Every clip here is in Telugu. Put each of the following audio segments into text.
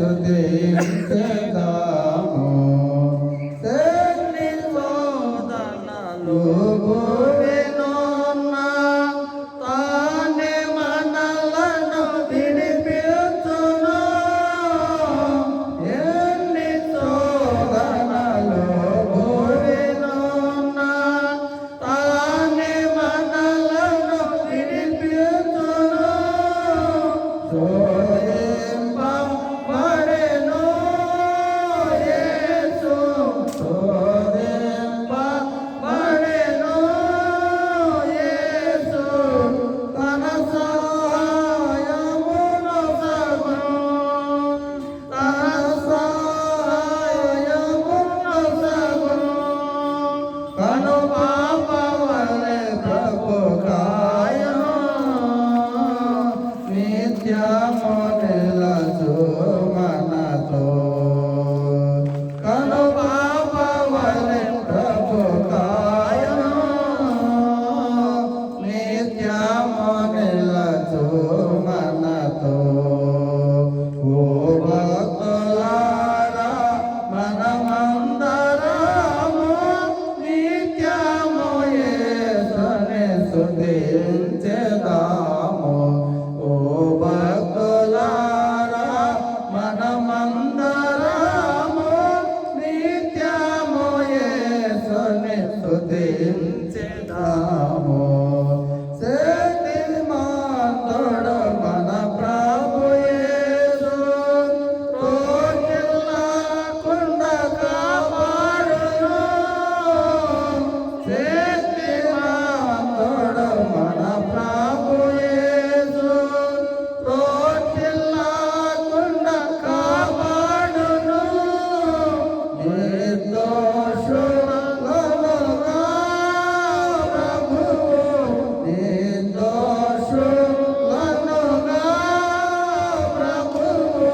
స్తుతించెదము. శక్తి శోధనలు భూమినున్న తానే మనలను విడిపించును. ఎన్ని శోధనలు భూమినున్న తానే మనలను విడిపించును. శోధింపబడెను యేసు, శోధింపబడెను యేసు, తన సహాయమును సగును, తన సహాయమును సగును. కను పాప వలె ప్రభు కాయను, నిత్యము నిలచు మనతో. కను పాప వలె ప్రభు కాయను, నిత్యము నిలచు మనతో. ఓ భక్తులారా, మనమందరము నిత్యము యేసుని స్తుతించెదము. ఓ భక్తులారా, మనమందరము నిత్యము యేసుని స్తుతించెదము. శక్తిమంతుడు మన ప్రభు యేసు, రోగిల్లకుండా కాపాడును. శక్తిమంతుడు మన ప్రభు యేసు, రోగిల్లకుండా కాపాడును. నిర్దోషులనుగా ప్రభువు, నిర్దోషులనుగా ప్రభువు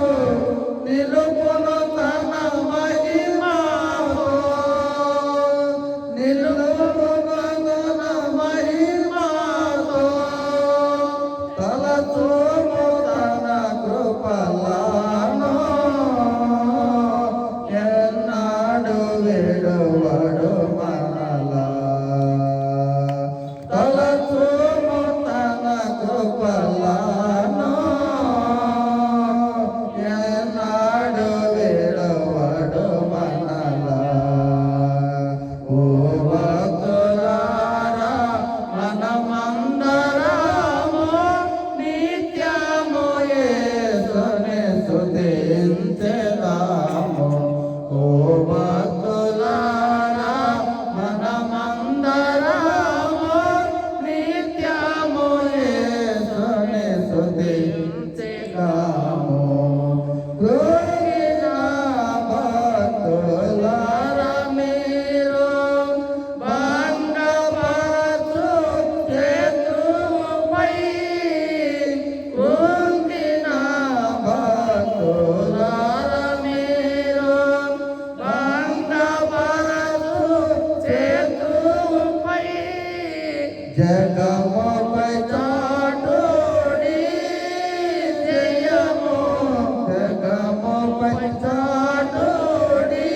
నిలుపును తన మహిమతో, నిలుపును తన మహిమతో. తలచూము తన కృపలను, ఎన్నాడు విడువడు మనలా. తలచూము తన కృపలను, ఎన్నాడు విడువడు మనలా. ఓ భక్తులారా, మనమందరము నిత్యము యేసుని స్తుతించెదము. ఓ భక్తులారా, మనమందరము నిత్యము యేసుని స్తుతించెదము. కృంగిన భక్తులారా, మీరు భంగపరచు శత్రువుపై, కృంగిన భక్తులారా, మీరు భంగపరచు శత్రువుపై, జగముపై చాటుడి జయము, జగముపై చాటుడి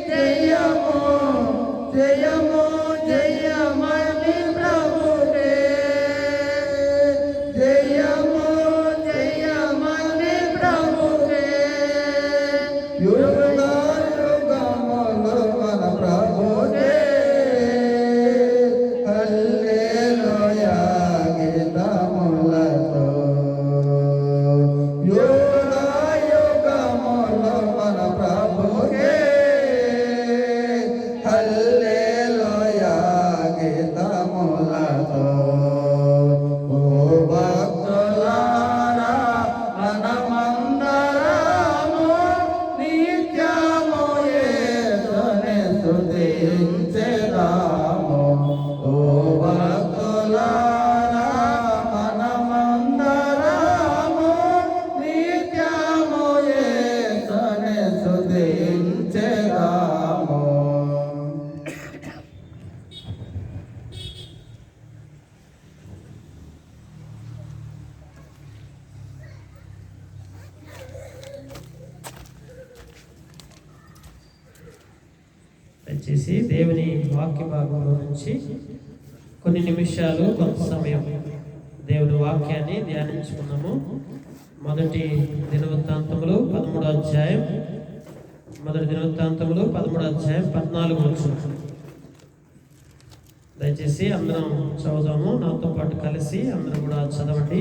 జయము. జయము జయమని ప్రభుకే, జయము జయమని ప్రభుకే. యుగ యుగములు మన ప్రభుకే. హల్లెలూయా గీతములతో. యుగ యుగములు దయచేసి దేవుని వాక్య భాగంలో నుంచి కొన్ని నిమిషాలు కొంత సమయం దేవుని వాక్యాన్ని ధ్యానించుకున్నాము. మొదటి దినవృత్తాంతములు 13వ అధ్యాయం, మొదటి దినవృత్తాంతములు 13వ అధ్యాయం 14వ వచనం. దయచేసి అందరం చదువుదాము. నాతో పాటు కలిసి అందరం కూడా చదవండి.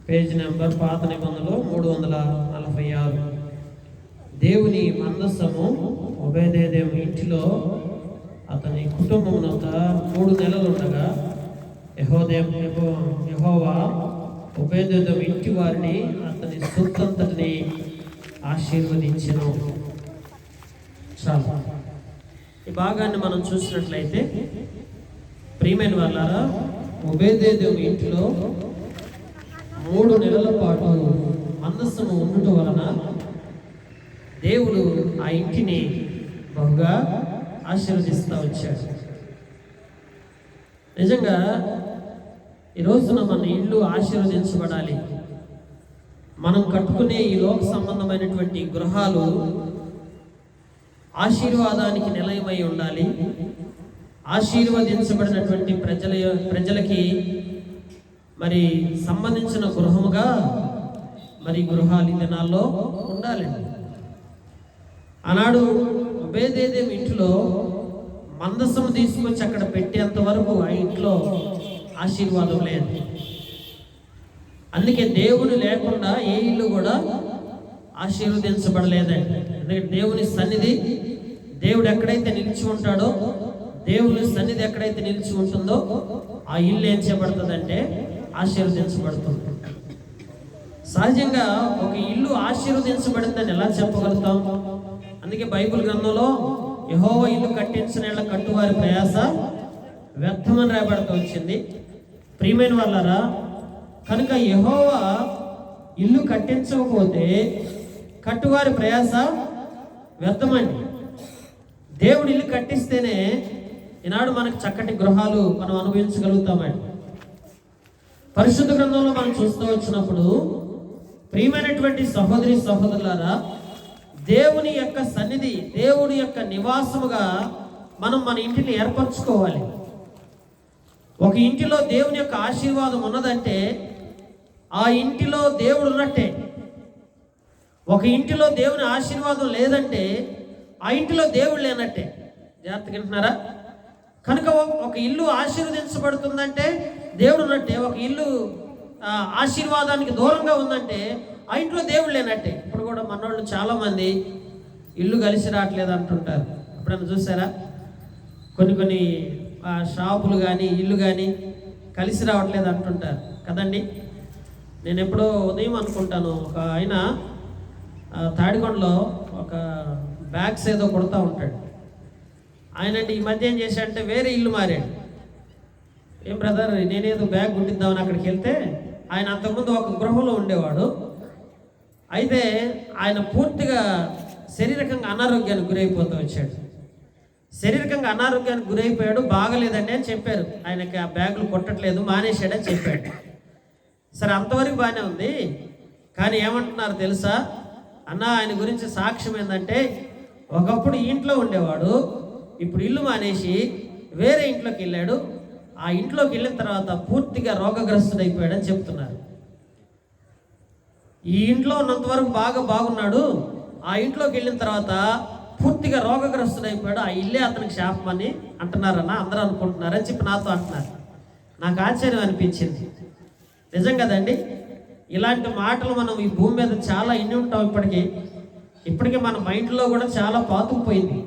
పేజ్ నెంబర్ పాత నిబంధనలో 346. దేవుని మందసము ఒబేదేదోము ఇంటిలో అతని కుటుంబమునంత 3 నెలలు ఉండగా యెహోవా ఒబేదేదోము ఇంటి వారిని అతని సొత్తంతటిని ఆశీర్వదించెను. చాలా ఈ భాగాన్ని మనం చూసినట్లయితే ప్రియమైన వాళ్ళారా, ఒబేదేదోము ఇంటిలో 3 నెలల పాటు మందస్సము ఉండటం వలన దేవుడు ఆ ఇంటిని బహుగా ఆశీర్వదిస్తూ వచ్చాడు. నిజంగా ఈ రోజున మన ఇల్లు ఆశీర్వదించబడాలి. మనం కట్టుకునే ఈ లోక సంబంధమైనటువంటి గృహాలు ఆశీర్వాదానికి నిలయమై ఉండాలి. ఆశీర్వదించబడినటువంటి ప్రజలకి మరి సంబంధించిన గృహముగా మరి గృహాలు ఈ దినాల్లో ఉండాలండి. ఆనాడు ఒబేదేదోము ఇంట్లో మందసము తీసుకొచ్చి అక్కడ పెట్టేంత వరకు ఆ ఇంట్లో ఆశీర్వాదం లేదు. అందుకే దేవుడు లేకుండా ఏ ఇల్లు కూడా ఆశీర్వదించబడలేదండి. ఎందుకంటే దేవుని సన్నిధి, దేవుడు ఎక్కడైతే నిలిచి ఉంటాడో, దేవుని సన్నిధి ఎక్కడైతే నిలిచి ఉంటుందో ఆ ఇల్లు ఏం చేయబడుతుందంటే ఆశీర్వదించబడుతుంది. సహజంగా ఒక ఇల్లు ఆశీర్వదించబడిందని ఎలా చెప్పగలుగుతాం? అందుకే బైబిల్ గ్రంథంలో యెహోవా ఇల్లు కట్టించిన ఏళ్ల కట్టువారి ప్రయాస వ్యర్థమని రాయబడుతూ వచ్చింది. ప్రియమైన వాళ్ళారా, కనుక యెహోవా ఇల్లు కట్టించకపోతే కట్టువారి ప్రయాస వ్యర్థమండి. దేవుడు ఇల్లు కట్టిస్తేనే ఈనాడు మనకు చక్కటి గృహాలు మనం అనుభవించగలుగుతామండి. పరిశుద్ధ గ్రంథంలో మనం చూస్తూ వచ్చినప్పుడు ప్రియమైనటువంటి సహోదరి సహోదరులారా, దేవుని యొక్క సన్నిధి, దేవుని యొక్క నివాసముగా మనం మన ఇంటిని ఏర్పరచుకోవాలి. ఒక ఇంటిలో దేవుని యొక్క ఆశీర్వాదం ఉన్నదంటే ఆ ఇంటిలో దేవుడు ఉన్నట్టే. ఒక ఇంటిలో దేవుని ఆశీర్వాదం లేదంటే ఆ ఇంటిలో దేవుడు లేనట్టే. జాగ్రత్తగా వింటున్నారా? కనుక ఒక ఇల్లు ఆశీర్వదించబడుతుందంటే దేవుడు ఉన్నట్టే. ఒక ఇల్లు ఆశీర్వాదానికి దూరంగా ఉందంటే ఆ ఇంట్లో దేవుడు లేనట్టే. ఇప్పుడు కూడా మనోళ్ళు చాలామంది ఇల్లు కలిసి రావట్లేదు అంటుంటారు. ఎప్పుడైనా చూసారా? కొన్ని షాపులు కానీ ఇల్లు కానీ కలిసి రావట్లేదు అంటుంటారు కదండి. నేను ఎప్పుడో ఉదయం అనుకుంటాను, ఒక ఆయన తాడికొండలో ఒక బ్యాగ్స్ ఏదో కొడుతూ ఉంటాడు. ఆయన అంటే ఈ మధ్య ఏం చేశాడంటే వేరే ఇల్లు మారాడు. ఏం బ్రదర్, నేనేదో బ్యాగ్ కుట్టిద్దామని అక్కడికి వెళ్తే ఆయన అంతకుముందు ఒక గృహంలో ఉండేవాడు. అయితే ఆయన పూర్తిగా శారీరకంగా అనారోగ్యానికి గురైపోతూ వచ్చాడు. శారీరకంగా అనారోగ్యానికి గురైపోయాడు, బాగలేదండి అని చెప్పారు. ఆయనకి ఆ బ్యాగులు కొట్టట్లేదు, మానేశాడని చెప్పాడు. సరే, అంతవరకు బాగానే ఉంది. కానీ ఏమంటున్నారు తెలుసా అన్న, ఆయన గురించి సాక్ష్యం ఏంటంటే ఒకప్పుడు ఇంట్లో ఉండేవాడు, ఇప్పుడు ఇల్లు మానేసి వేరే ఇంట్లోకి వెళ్ళాడు. ఆ ఇంట్లోకి వెళ్ళిన తర్వాత పూర్తిగా రోగగ్రస్తుడైపోయాడని చెప్తున్నారు. ఈ ఇంట్లో ఉన్నంత వరకు బాగున్నాడు, ఆ ఇంట్లోకి వెళ్ళిన తర్వాత పూర్తిగా రోగగ్రస్తుడైపోయాడు, ఆ ఇల్లే అతనికి శాపం అని అంటున్నారన్న, అందరూ అనుకుంటున్నారని చెప్పి నాతో అంటున్నారు. నాకు ఆశ్చర్యం అనిపించింది. నిజం కదండి. ఇలాంటి మాటలు మనం ఈ భూమి మీద చాలా ఇన్ని ఉంటాం. ఇప్పటికీ మన మైండ్లో కూడా చాలా పాతుకుపోయింది.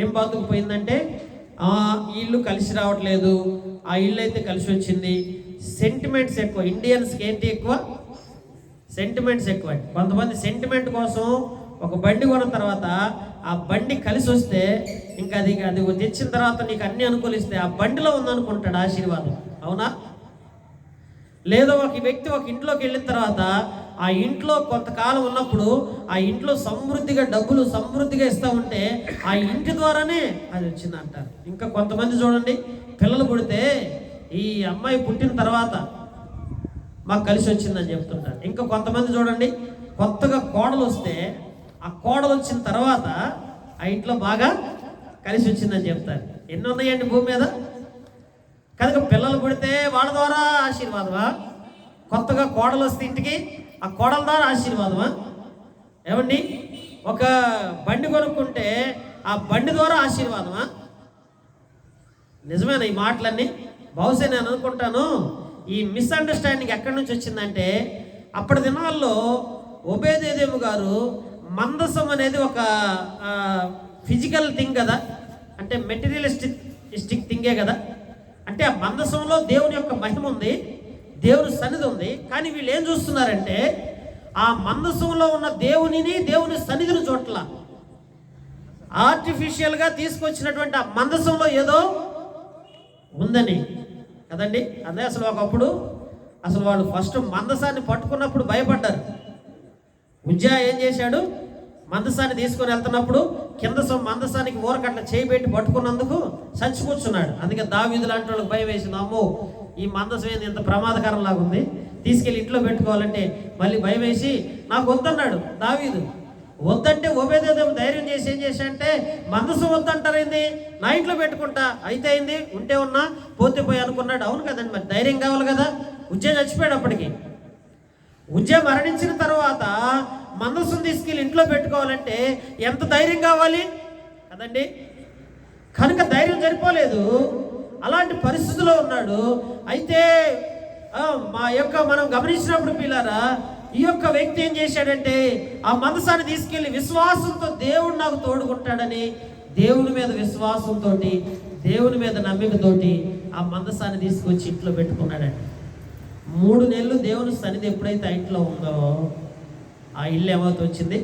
ఏం పాతుకుపోయిందంటే ఈ ఇల్లు కలిసి రావట్లేదు, ఆ ఇల్లు అయితే కలిసి వచ్చింది. సెంటిమెంట్స్ ఎక్కువ. ఇండియన్స్కి ఏంటి ఎక్కువ? సెంటిమెంట్స్ ఎక్కువ. కొంతమంది సెంటిమెంట్ కోసం ఒక బండి కొన్న తర్వాత ఆ బండి కలిసి వస్తే ఇంకా అది తెచ్చిన తర్వాత నీకు అన్ని అనుకూలిస్తే ఆ బండిలో ఉందనుకుంటాడు ఆశీర్వాదం. అవునా? లేదా ఒక వ్యక్తి ఒక ఇంట్లోకి వెళ్ళిన తర్వాత ఆ ఇంట్లో కొంతకాలం ఉన్నప్పుడు ఆ ఇంట్లో డబ్బులు సమృద్ధిగా ఇస్తూ ఉంటే ఆ ఇంటి ద్వారానే అది వచ్చింది అంటారు. ఇంకా కొంతమంది చూడండి, పిల్లలు పుడితే ఈ అమ్మాయి పుట్టిన తర్వాత మాకు కలిసి వచ్చిందని చెప్తుంటారు. ఇంకా కొంతమంది చూడండి, కొత్తగా కోడలు వస్తే ఆ కోడలు వచ్చిన తర్వాత ఆ ఇంట్లో బాగా కలిసి వచ్చిందని చెప్తారు. ఎన్ని ఉన్నాయండి భూమి మీద? కనుక పిల్లలు పుడితే వాళ్ళ ద్వారా ఆశీర్వాదమా? కొత్తగా కోడలు వస్తే ఇంటికి ఆ కోడల ద్వారా ఆశీర్వాదమా? ఏమండి, ఒక బండి కొనుక్కుంటే ఆ బండి ద్వారా ఆశీర్వాదమా? నిజమేనా ఈ మాటలన్నీ? బహుశా నేను అనుకుంటాను ఈ మిస్అండర్స్టాండింగ్ ఎక్కడి నుంచి వచ్చిందంటే, అప్పటి దినాల్లో ఒబేదేదేము గారు మందసం అనేది ఒక ఫిజికల్ థింగ్ కదా, అంటే మెటీరియలిస్టిక్ థింగే కదా. అంటే ఆ మందసంలో దేవుని యొక్క మహిమ ఉంది, దేవుని సన్నిధి ఉంది. కానీ వీళ్ళు ఏం చూస్తున్నారంటే ఆ మందసంలో ఉన్న దేవుని సన్నిధిని చోట్ల ఆర్టిఫిషియల్గా తీసుకొచ్చినటువంటి ఆ మందసంలో ఏదో ఉందని కదండి. అదే అసలు ఒకప్పుడు అసలు వాళ్ళు ఫస్ట్ మందసాన్ని పట్టుకున్నప్పుడు భయపడ్డారు. ఉజ్జా ఏం చేశాడు? మందసాన్ని తీసుకొని వెళ్తున్నప్పుడు కింద మందసానికి ఊరకట్ల చేయబెట్టి పట్టుకున్నందుకు చచ్చి కూర్చున్నాడు. అందుకే దావీదు లాంటి వాళ్ళకి భయం వేసింది. అమ్మో, ఈ మందసం ఏంది ఇంత ప్రమాదకరంలాగా ఉంది, తీసుకెళ్ళి ఇంట్లో పెట్టుకోవాలంటే మళ్ళీ భయం వేసి నాకు వద్దన్నాడు దావీదు. వద్దంటే ఒబేదేదేము ధైర్యం చేసి ఏం చేశాడంటే, మందసం వద్దంటారేంది, నా ఇంట్లో పెట్టుకుంటా, అయితే అయింది, ఉంటే ఉన్నా పోతే పోయి అనుకున్నాడు. అవును కదండి, మరి ధైర్యం కావాలి కదా. ఉజ్జా చచ్చిపోయాడు. అప్పటికి ఉజ్జా మరణించిన తర్వాత మందసం తీసుకెళ్ళి ఇంట్లో పెట్టుకోవాలంటే ఎంత ధైర్యం కావాలి కదండి. కనుక ధైర్యం సరిపోలేదు, అలాంటి పరిస్థితిలో ఉన్నాడు. అయితే మనం గమనించినప్పుడు పిల్లారా, ఈ యొక్క వ్యక్తి ఏం చేశాడంటే ఆ మందసాన్ని తీసుకెళ్లి విశ్వాసంతో దేవుడు నాకు తోడుకుంటాడని దేవుని మీద విశ్వాసంతో, దేవుని మీద నమ్మికతోటి ఆ మందసాన్ని తీసుకొచ్చి ఇంట్లో పెట్టుకున్నాడండి. 3 నెలలు దేవుని సన్నిధి ఎప్పుడైతే ఆ ఇంట్లో ఉందో ఆ ఇల్లు ఏమవుతూ వచ్చింది?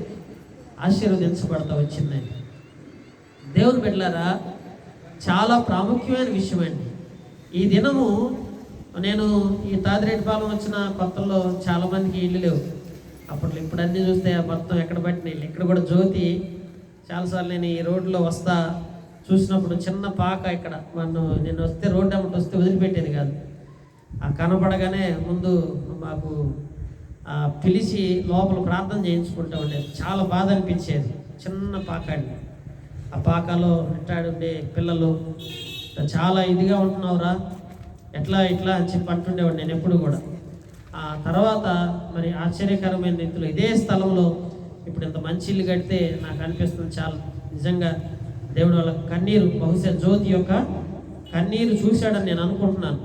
ఆశీర్వదించబడతా వచ్చిందండి. దేవుని బిడ్డలారా, చాలా ప్రాముఖ్యమైన విషయం అండి. ఈ దినము నేను ఈ తాదిరెడ్డిపాలెం వచ్చిన కొత్తల్లో చాలామందికి ఇల్లు లేవు. అప్పట్లో ఇప్పుడు అన్నీ చూస్తే మొత్తం ఎక్కడ పట్టిన ఇల్లు. ఇక్కడ కూడా జ్యోతి చాలాసార్లు నేను ఈ రోడ్లో వస్తా చూసినప్పుడు చిన్న పాక ఇక్కడ నేను వస్తే రోడ్డు అమ్మటి వస్తే వదిలిపెట్టేది కాదు. ఆ కనపడగానే ముందు మాకు పిలిచి లోపల ప్రార్థన చేయించుకుంటూ ఉండేది. చాలా బాధ అనిపించేది. చిన్న పాక అండి. ఆ పాకలో ఉంటాడుండే పిల్లలు చాలా ఇదిగా ఉంటున్నావురా, ఎట్లా అని చెప్పి అంటుండేవాడు నేను ఎప్పుడు కూడా. ఆ తర్వాత మరి ఆశ్చర్యకరమైన రీతిలో ఇదే స్థలంలో ఇప్పుడు ఇంత మంచి ఇల్లు కడితే నాకు అనిపిస్తుంది చాలా నిజంగా దేవుడు వాళ్ళ కన్నీరు, బహుశా జ్యోతి యొక్క కన్నీరు చూశాడని నేను అనుకుంటున్నాను.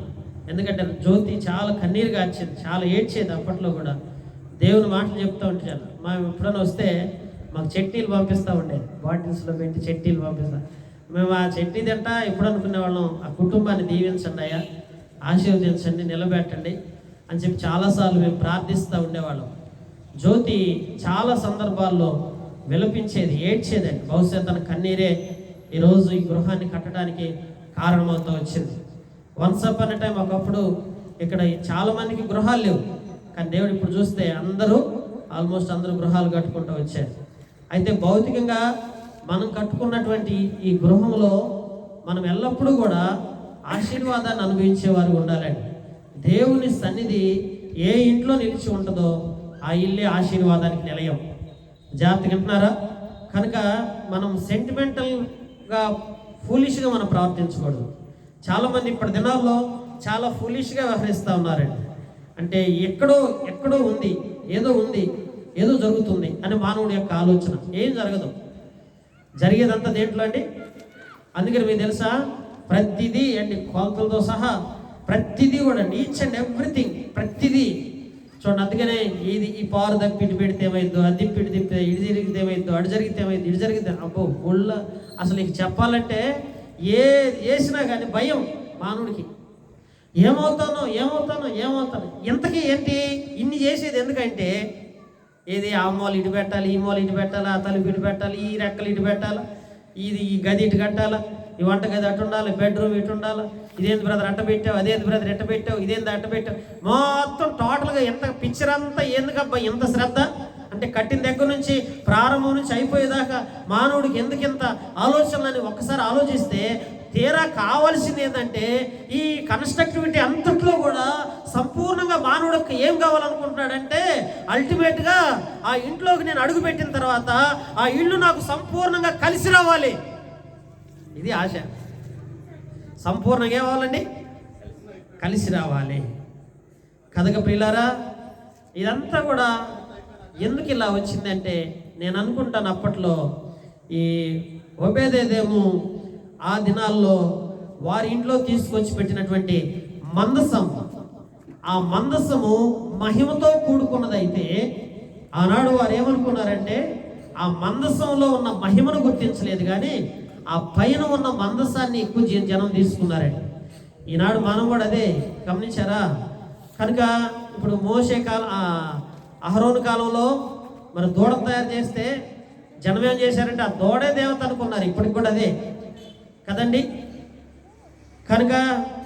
ఎందుకంటే జ్యోతి చాలా కన్నీరు కాచేది, చాలా ఏడ్చేది అప్పట్లో కూడా. దేవుని మాటలు చెప్తూ ఉంటే చాలా మేము ఎప్పుడైనా వస్తే మాకు చట్నీలు పంపిస్తూ ఉండేది, బాటిల్స్లో పెట్టి చట్నీలు పంపిస్తా. మేము ఆ చట్నీ తింటా ఎప్పుడు అనుకునేవాళ్ళం, ఆ కుటుంబాన్ని దీవించండి అయ్యా, ఆశీర్వదించండి, నిలబెట్టండి అని చెప్పి చాలాసార్లు మేము ప్రార్థిస్తూ ఉండేవాళ్ళం. జ్యోతి చాలా సందర్భాల్లో విలపించేది, ఏడ్చేదండి. బహుశా తన కన్నీరే ఈరోజు ఈ గృహాన్ని కట్టడానికి కారణమవుతూ వచ్చింది. వన్స్ అపాన్ ఎ టైం ఒకప్పుడు ఇక్కడ చాలామందికి గృహాలు లేవు, కానీ దేవుడు ఇప్పుడు చూస్తే ఆల్మోస్ట్ అందరూ గృహాలు కట్టుకుంటూ వచ్చారు. అయితే భౌతికంగా మనం కట్టుకున్నటువంటి ఈ గృహంలో మనం ఎల్లప్పుడూ కూడా ఆశీర్వాదాన్ని అనుభవించేవారు ఉండాలండి. దేవుని సన్నిధి ఏ ఇంట్లో నిలిచి ఉంటుందో ఆ ఇల్లే ఆశీర్వాదానికి నిలయం. జాగ్రత్తగా వింటున్నారా? కనుక మనం సెంటిమెంటల్గా ఫూలిష్గా మనం ప్రవర్తించకూడదు. చాలామంది ఇప్పటి దినాల్లో చాలా ఫూలిష్గా వ్యవహరిస్తూ ఉన్నారండి. అంటే ఎక్కడో ఉంది, ఏదో జరుగుతుంది అని మానవుడి యొక్క ఆలోచన. ఏం జరగదు, జరిగేదంతా దేంట్లో అండి. అందుకని మీకు తెలుసా, ప్రతిదీ అండి కొలతలతో సహా ప్రతిదీ కూడా ఈచ్ అండ్ ఎవ్రీథింగ్ ప్రతిదీ చూడండి. అందుకనే ఈ పారు తప్పిటి పెడితే ఏమైందో, అది తిప్పిటి తిప్పితే ఇటు జరిగితే ఏమైందో, అటు జరిగితే ఏమైంది, ఇటు జరిగితే అబ్బో ఒళ్ళ అసలు నీకు చెప్పాలంటే వేసినా కానీ భయం మానవుడికి. ఏమవుతానో ఇంతకీ ఏంటి ఇన్ని చేసేది ఎందుకంటే, ఏది ఆ మూల ఇటు పెట్టాలి, ఈ మూల ఇటు పెట్టాలా, ఆ తలుపు ఇటు పెట్టాలి, ఈ రెక్కలు ఇటు పెట్టాలా, ఈ గది ఇటు కట్టాలా, ఈ వంట గది అటు ఉండాలి, బెడ్రూమ్ ఇటు ఉండాలి, ఇదేంటి బ్రదర్ అట్ట పెట్టావు, అదేంటి బ్రదర్ ఎట్ట పెట్టావు, ఇదేంటి అట్ట పెట్టావు, మొత్తం టోటల్గా ఎంత పిక్చర్ అంతా ఎందుకబ్బా ఎంత శ్రద్ధ అంటే, కట్టిన దగ్గర నుంచి ప్రారంభం నుంచి అయిపోయేదాకా మానవుడికి ఎందుకింత ఆలోచనలని ఒక్కసారి ఆలోచిస్తే తీరా కావాల్సింది ఏంటంటే, ఈ కన్స్ట్రక్టివిటీ అంతట్లో కూడా సంపూర్ణంగా మానవుడికి ఏం కావాలనుకుంటున్నాడంటే అల్టిమేట్గా ఆ ఇంట్లోకి నేను అడుగు పెట్టిన తర్వాత ఆ ఇల్లు నాకు సంపూర్ణంగా కలిసి రావాలి. ఇది ఆశ. సంపూర్ణంగా ఏం కావాలండి? కలిసి రావాలి. కథక ప్రియులారా, ఇదంతా కూడా ఎందుకు ఇలా వచ్చిందంటే నేను అనుకుంటాను అప్పట్లో ఈ ఒబేదేదేము ఆ దినాల్లో వారి ఇంట్లో తీసుకొచ్చి పెట్టినటువంటి మందసం, ఆ మందసము మహిమతో కూడుకున్నదైతే ఆనాడు వారు ఏమనుకున్నారంటే ఆ మందసంలో ఉన్న మహిమను గుర్తించలేదు, కానీ ఆ పైన ఉన్న మందసాన్ని ఎక్కువ జనం తీసుకున్నారండి. ఈనాడు మనం కూడా అదే గమనించారా? కనుక ఇప్పుడు మోషే అహరోను కాలంలో మరి దూడ తయారు చేస్తే జనం ఏం చేశారంటే ఆ దూడే దేవత అనుకున్నారు. ఇప్పటికి కూడా అదే కదండి. కనుక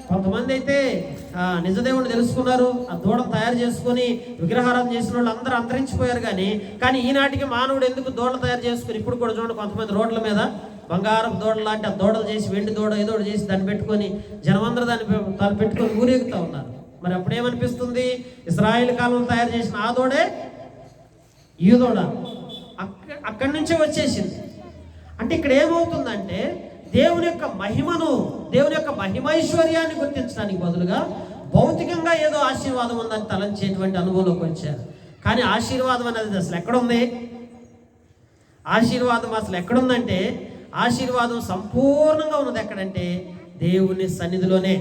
కొంతమంది అయితే నిజదేవుడిని తెలుసుకున్నారు, ఆ దూడ తయారు చేసుకొని విగ్రహారాధన చేసిన వాళ్ళు అందరూ అంతరించిపోయారు. కానీ ఈనాటికి మానవుడు ఎందుకు దూడలు తయారు చేసుకుని ఇప్పుడు కూడా చూడండి, కొంతమంది రోడ్ల మీద బంగారం దూడ లాంటి ఆ దూడలు చేసి, వెండి దూడ ఏదో చేసి దాన్ని పెట్టుకొని జనమందరూ దాన్ని పెట్టుకొని ఊరేగుతూ ఉన్నారు. మరి అప్పుడేమనిపిస్తుంది? ఇశ్రాయేలు కాలంలో తయారు చేసిన ఆ దూడే ఈ దూడ అక్కడి నుంచే వచ్చేసింది. అంటే ఇక్కడ ఏమవుతుందంటే దేవుని యొక్క మహిమను, దేవుని యొక్క మహిమైశ్వర్యాన్ని గుర్తించడానికి బదులుగా భౌతికంగా ఏదో ఆశీర్వాదం ఉందని తలంచేటువంటి అనుభవంలోకి వచ్చారు. కానీ ఆశీర్వాదం అనేది అసలు ఎక్కడుంది? ఆశీర్వాదం అసలు ఎక్కడుందంటే ఆశీర్వాదం సంపూర్ణంగా ఉన్నది ఎక్కడంటే దేవుని సన్నిధిలోనే.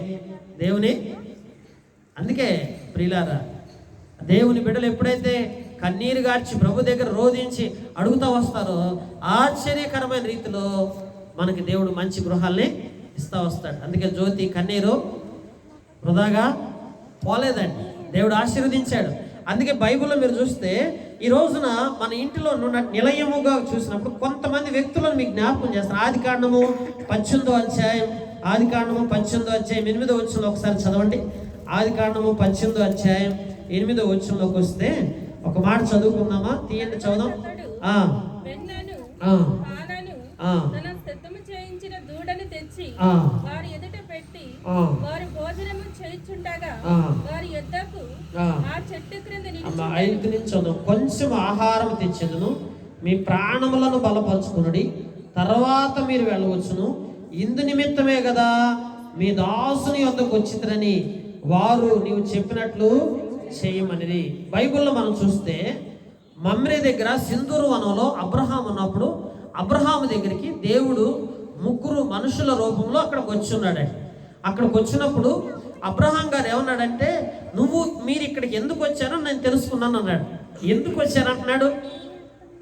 అందుకే ప్రియులారా, దేవుని బిడ్డలు ఎప్పుడైతే కన్నీరు గార్చి ప్రభు దగ్గర రోధించి అడుగుతూ వస్తారో ఆశ్చర్యకరమైన రీతిలో మనకి దేవుడు మంచి గృహాల్ని ఇస్తూ వస్తాడు. అందుకే జ్యోతి కన్నీరు వృధాగా పోలేదండి, దేవుడు ఆశీర్వదించాడు. అందుకే బైబిల్లో మీరు చూస్తే ఈ రోజున మన ఇంటిలో నిలయముగా చూసినప్పుడు కొంతమంది వ్యక్తులను మీకు జ్ఞాపకం చేస్తారు. ఆదికాండము 18వ అధ్యాయం 8వ వచనంలో ఒకసారి చదవండి. ఆదికాండము 18వ అధ్యాయం 8వ వచనంలోకి వస్తే ఒక మాట చదువుకుందామా? తీయండి, చదువుదాం. దూడను తెచ్చి వారి ఎదుట పెట్టి వారి భోజనము చేయుచుండగా వారి యొద్దకు ఆ చెట్టు క్రింద నిలిచి కొంచెం ఆహారం తెచ్చేదను, మీ ప్రాణములను బలపరుచుకునుడి, తర్వాత మీరు వెళ్ళవచ్చును, ఇందు నిమిత్తమే కదా మీ దాసుని యొద్దకు వచ్చిందని వారు నీవు చెప్పినట్లు చేయమని. బైబిల్లో మనం చూస్తే మమ్రే దగ్గర సింధూరు వనంలో అబ్రహాం ఉన్నప్పుడు అబ్రహాము దగ్గరికి దేవుడు 3 మనుషుల రూపంలో అక్కడికి వచ్చున్నాడండి. అక్కడికి వచ్చినప్పుడు అబ్రహాం గారు ఏమన్నాడంటే, మీరు ఇక్కడికి ఎందుకు వచ్చారో నేను తెలుసుకున్నాను అన్నాడు. ఎందుకు వచ్చారంటున్నాడు?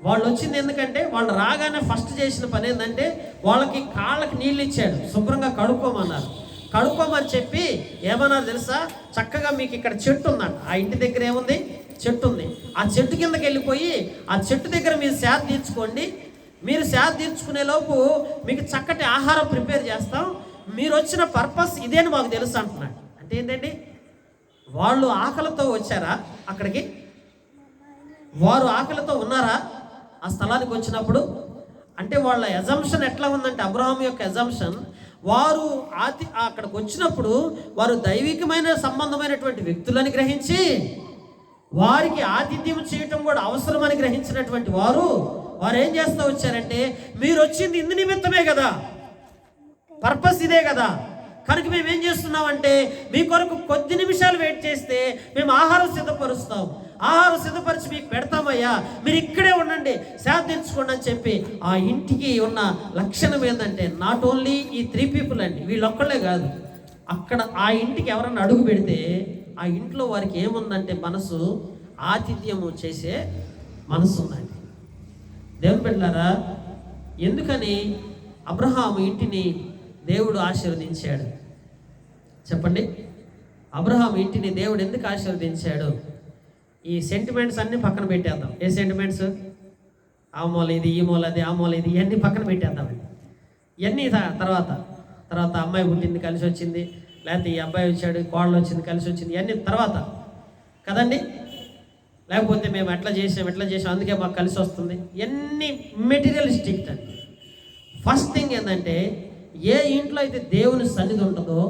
వాళ్ళు వచ్చింది ఎందుకంటే వాళ్ళు రాగానే ఫస్ట్ చేసిన పని ఏంటంటే వాళ్ళకి కాళ్ళకి నీళ్ళు ఇచ్చాడు, శుభ్రంగా కడుక్కోమన్నారు. కడుక్కోమని చెప్పి ఏమన్నారు తెలుసా? చక్కగా మీకు ఇక్కడ చెట్టు ఉందంట, ఆ ఇంటి దగ్గర ఏముంది? చెట్టు ఉంది. ఆ చెట్టు కిందకి వెళ్ళిపోయి ఆ చెట్టు దగ్గర మీరు సేద తీర్చుకోండి, మీరు సేద తీర్చుకునే లోపు మీకు చక్కటి ఆహారం ప్రిపేర్ చేస్తాం, మీరు వచ్చిన పర్పస్ ఇదేని మాకు తెలుసు అంటున్నాడు. అంటే ఏంటండి, వాళ్ళు ఆకలితో వచ్చారా? అక్కడికి వారు ఆకలితో ఉన్నారా ఆ స్థలానికి వచ్చినప్పుడు? అంటే వాళ్ళ ఎజంప్షన్ ఎట్లా ఉందంటే, అబ్రహాం యొక్క ఎజంప్షన్, వారు అక్కడికి వచ్చినప్పుడు వారు దైవికమైన సంబంధమైనటువంటి వ్యక్తులని గ్రహించి వారికి ఆతిథ్యం చేయటం కూడా అవసరమని గ్రహించినటువంటి వారు ఏం చేస్తూ వచ్చారంటే, మీరు వచ్చింది ఇందు నిమిత్తమే కదా, పర్పస్ ఇదే కదా, కనుక మేము ఏం చేస్తున్నామంటే మీ కొరకు కొద్ది నిమిషాలు వెయిట్ చేస్తే మేము ఆహారం సిద్ధపరుస్తాం, ఆహారం సిద్ధపరిచి మీకు పెడతామయ్యా, మీరు ఇక్కడే ఉండండి, సేద తీర్చుకోండి అని చెప్పి ఆ ఇంటికి ఉన్న లక్షణం ఏంటంటే నాట్ ఓన్లీ ఈ 3 పీపుల్ అండి, వీళ్ళొక్కళ్ళే కాదు, అక్కడ ఆ ఇంటికి ఎవరన్నా అడుగు పెడితే ఆ ఇంట్లో వారికి ఏముందంటే మనసు, ఆతిథ్యము చేసే మనసు ఉందండి. దేవుని బిడ్డలారా, ఎందుకని అబ్రహాము ఇంటిని దేవుడు ఆశీర్వదించాడు చెప్పండి? అబ్రహాము ఇంటిని దేవుడు ఎందుకు ఆశీర్వదించాడు? ఈ సెంటిమెంట్స్ అన్నీ పక్కన పెట్టేద్దాం. ఏ సెంటిమెంట్స్? ఆ మూల ఇది, ఈ మూల అది, ఆ మూల ఇది, ఇవన్నీ పక్కన పెట్టేద్దామండి. ఇవన్నీ తర్వాత అమ్మాయి పుట్టింది కలిసి వచ్చింది, లేకపోతే ఈ అబ్బాయి వచ్చాడు కోడలు వచ్చింది కలిసి వచ్చింది, ఇవన్నీ తర్వాత కదండి. లేకపోతే మేము ఎట్లా చేసాం అందుకే మాకు కలిసి వస్తుంది, ఇవన్నీ మెటీరియలిస్టిక్ అండి. ఫస్ట్ థింగ్ ఏంటంటే, ఏ ఇంట్లో అయితే దేవుని సన్నిధి ఉంటుందో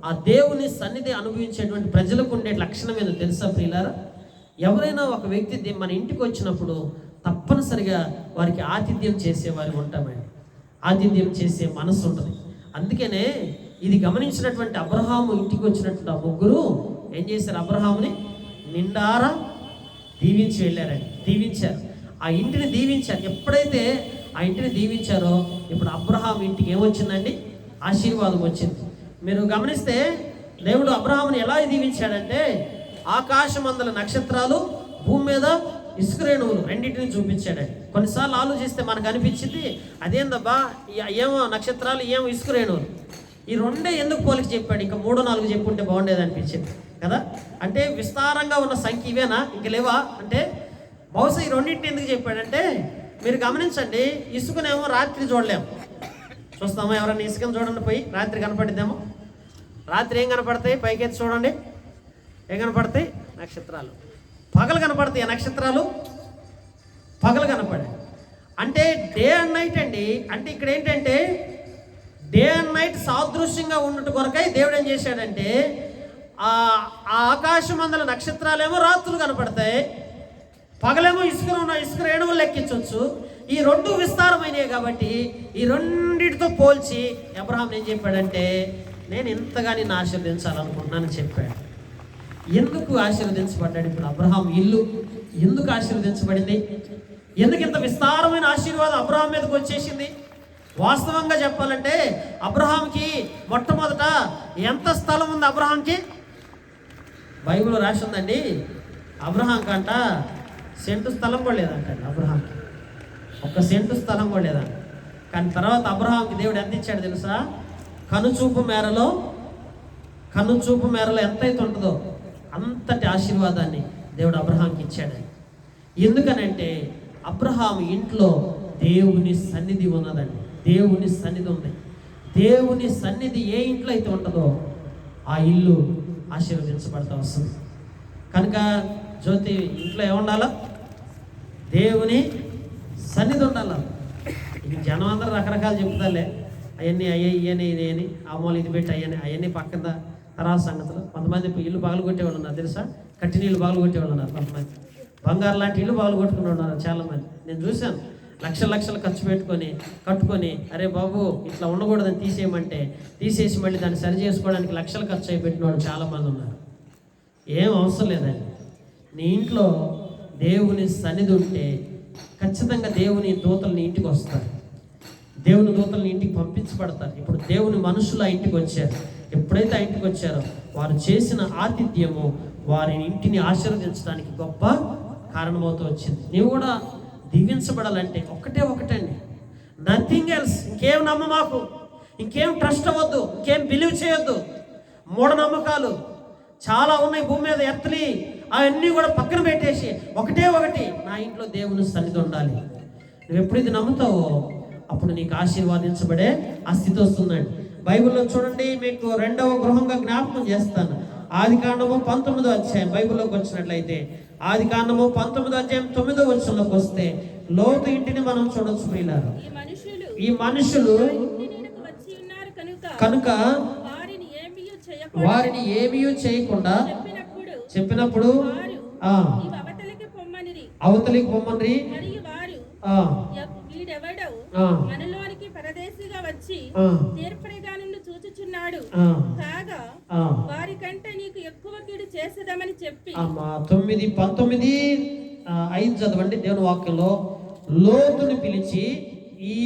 ఆ దేవుని సన్నిధి అనుభవించేటువంటి ప్రజలకు ఉండే లక్షణం ఏదో తెలుసా ప్రియులారా? ఎవరైనా ఒక వ్యక్తి మన ఇంటికి వచ్చినప్పుడు తప్పనిసరిగా వారికి ఆతిథ్యం చేసేవారు ఉంటామండి. ఆతిథ్యం చేసే మనసు ఉంటుంది. అందుకనే ఇది గమనించినటువంటి అబ్రహాము ఇంటికి వచ్చినటువంటి ఆ ముగ్గురు ఏం చేశారు? అబ్రహాముని నిండారా దీవించి వెళ్ళారండి. దీవించారు, ఆ ఇంటిని దీవించారు. ఎప్పుడైతే ఆ ఇంటిని దీవించారో ఇప్పుడు అబ్రహాం ఇంటికి ఏమొచ్చిందండి? ఆశీర్వాదం వచ్చింది. మీరు గమనిస్తే దేవుడు అబ్రహాముని ఎలా దీవించాడంటే ఆకాశమందల నక్షత్రాలు, భూమి మీద ఇసుక రేణువులు రెండింటిని చూపించాడండి. కొన్నిసార్లు ఆలోచిస్తే మనకు అనిపించింది, అదేందబ్బా ఏమో నక్షత్రాలు ఏమో ఇసుక రేణువులు, ఈ రెండే ఎందుకు పోలిక చెప్పాడు? ఇంకా 3, 4 చెప్పుంటే బాగుండేది అనిపించింది కదా. అంటే విస్తారంగా ఉన్న సంఖ్య ఇవేనా, ఇంక లేవా అంటే బహుశా ఈ రెండింటిని ఎందుకు చెప్పాడంటే, మీరు గమనించండి, ఇసుకనేమో రాత్రి చూడలేము. చూస్తామా? ఎవరైనా ఇసుకను చూడండి, పోయి రాత్రి కనపడిద్దేమో. రాత్రి ఏం కనపడతాయి? పైకెత్తి చూడండి, ఏం కనపడతాయి? నక్షత్రాలు. పగలు కనపడతాయి నక్షత్రాలు, పగలు కనపడాయి. అంటే డే అండ్ నైట్ అండి. అంటే ఇక్కడ ఏంటంటే డే అండ్ నైట్ సాదృశ్యంగా ఉన్నట్టు కొరకై దేవుడు ఏం చేశాడంటే ఆ ఆకాశమందల నక్షత్రాలేమో రాత్రులు కనపడతాయి, పగలేమో ఇసుక రేణువులు లెక్కించవచ్చు. ఈ రెండు విస్తారమైనవి కాబట్టి ఈ రెండింటితో పోల్చి అబ్రహాం ఏం చెప్పాడంటే, నేను ఇంతగా నిన్ను ఆశీర్వదించాలనుకుంటున్నానని చెప్పాడు. ఎందుకు ఆశీర్వదించబడ్డాడు? ఇప్పుడు అబ్రహాం ఇల్లు ఎందుకు ఆశీర్వదించబడింది? ఎందుకు ఇంత విస్తారమైన ఆశీర్వాదం అబ్రహాం మీదకి వచ్చేసింది? వాస్తవంగా చెప్పాలంటే అబ్రహాంకి మొట్టమొదట ఎంత స్థలం ఉంది? అబ్రహాంకి బైబిల్లో రాసి ఉందండి, అబ్రహాం కంట సెంటు స్థలం కూడా లేదంటండి. అబ్రహాంకి 1 సెంటు స్థలం కూడా లేదంట. కానీ తర్వాత అబ్రహాంకి దేవుడు ఎంత ఇచ్చాడు తెలుసా? కనుచూపు మేరలో ఎంతైతే ఉంటుందో అంతటి ఆశీర్వాదాన్ని దేవుడు అబ్రహాంకి ఇచ్చాడు. ఎందుకనంటే అబ్రహాం ఇంట్లో దేవుని సన్నిధి ఉన్నదండి. దేవుని సన్నిధి ఉంది. దేవుని సన్నిధి ఏ ఇంట్లో అయితే ఉంటుందో ఆ ఇల్లు ఆశీర్వదించబడతా వస్తుంది. కనుక జ్యోతి ఇంట్లో ఏముండాలా? దేవుని సన్నిధి ఉండాల. ఇది జనం అందరూ రకరకాలు చెప్తారులే, అవన్నీ ఇయని ఆ మూల ఇది పెట్టి అవన్నీ పక్కన తర్వాత సంగతులు. కొంతమంది ఇల్లు పగలు కొట్టేవాళ్ళు ఉన్నారు తెలుసా? కట్టి నీళ్ళు పగలు కొట్టేవాళ్ళు ఉన్నారు. కొంతమంది బంగారు లాంటి ఇల్లు పగలు కొట్టుకుని ఉన్నారు చాలామంది. నేను చూశాను. లక్షలు ఖర్చు కట్టుకొని అరే బాబు ఇట్లా ఉండకూడదని తీసేసి మళ్ళీ దాన్ని సరి చేసుకోవడానికి లక్షలు ఖర్చు అయి పెట్టిన వాళ్ళు చాలామంది ఉన్నారు. ఏం అవసరం లేదండి. నీ ఇంట్లో దేవుని సన్నిధి ఉంటే ఖచ్చితంగా దేవుని దూతలు ఇంటికి వస్తారు. దేవుని దూతల్ని ఇంటికి పంపించబడతారు. ఇప్పుడు దేవుని మనుషులు ఆ ఇంటికి వచ్చారు. ఎప్పుడైతే ఆ ఇంటికి వచ్చారో వారు చేసిన ఆతిథ్యము వారి ఇంటిని ఆశీర్వదించడానికి గొప్ప కారణమవుతూ వచ్చింది. నీవు కూడా దీవించబడాలంటే ఒకటండి, నథింగ్ ఎల్స్. ఇంకేం మాకు ఇంకేం ట్రస్ట్ అవ్వద్దు, ఇంకేం బిలీవ్ చేయొద్దు. మూఢనమ్మకాలు చాలా ఉన్నాయి భూమి మీద, ఎత్తలి అవన్నీ కూడా పక్కన పెట్టేసి ఒకటి నా ఇంట్లో దేవుని సన్నిధి ఉండాలి. నువ్వు ఎప్పుడైతే నమ్ముతావో అప్పుడు నీకు ఆశీర్వాదించబడే ఆ స్థితి వస్తుందండి. బైబిల్లో చూడండి, మీకు 2వ గృహంగా జ్ఞాపకం చేస్తాను. ఆదికాండము 19వ అధ్యాయం బైబిల్లోకి వచ్చినట్లయితే ఆదికాండము 19వ అధ్యాయం 9వ వచనంలోకి వస్తే లోతు ఇంటిని మనం చూడొచ్చు. ప్రియులారా, ఈ మనుషులు కనుక వారిని ఏమీ చేయకుండా చెప్పినప్పుడు అవతలికి పొమ్మని మనలోనికి పరదేశిగా వచ్చి తీర్పరిగా నిన్ను చూచుచున్నాడు కాగా వారి కంటే నీకు ఎక్కువ కీడు చేసేదామని చెప్పి 9:19-5 చదవండి దేవుని వాక్యంలో. లోతుని పిలిచి ఈ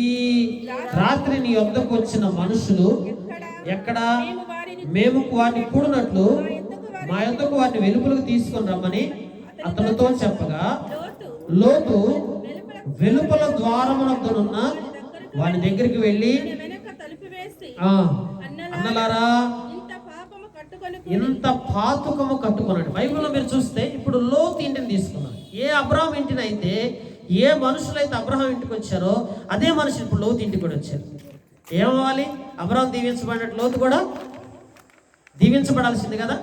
రాత్రి నీ వద్దకు వచ్చిన మనుషులు ఎక్కడ? మేము వారిని కూడినట్లు మా యొద్దకు వారిని వెలుపలకు తీసుకొని రమ్మని అతనితో చెప్పగా లోతు వెలుపల ద్వారమునొద్దనున్న వారి దగ్గరికి వెళ్ళి అన్నలారా ఇంత పాతుకము కట్టుకున్నాడు. బైబిల్లో మీరు చూస్తే ఇప్పుడు లోతు ఇంటిని తీసుకున్నాడు. ఏ అబ్రహాం ఇంటిని అయితే ఏ మనుషులైతే అబ్రహాం ఇంటికి వచ్చారో అదే మనుషులు ఇప్పుడు లోతు ఇంటికి కూడా వచ్చారు. ఏమవ్వాలి? అబ్రహాం దీవించబడినట్టు లోతు కూడా దీవించబడాల్సింది కదా.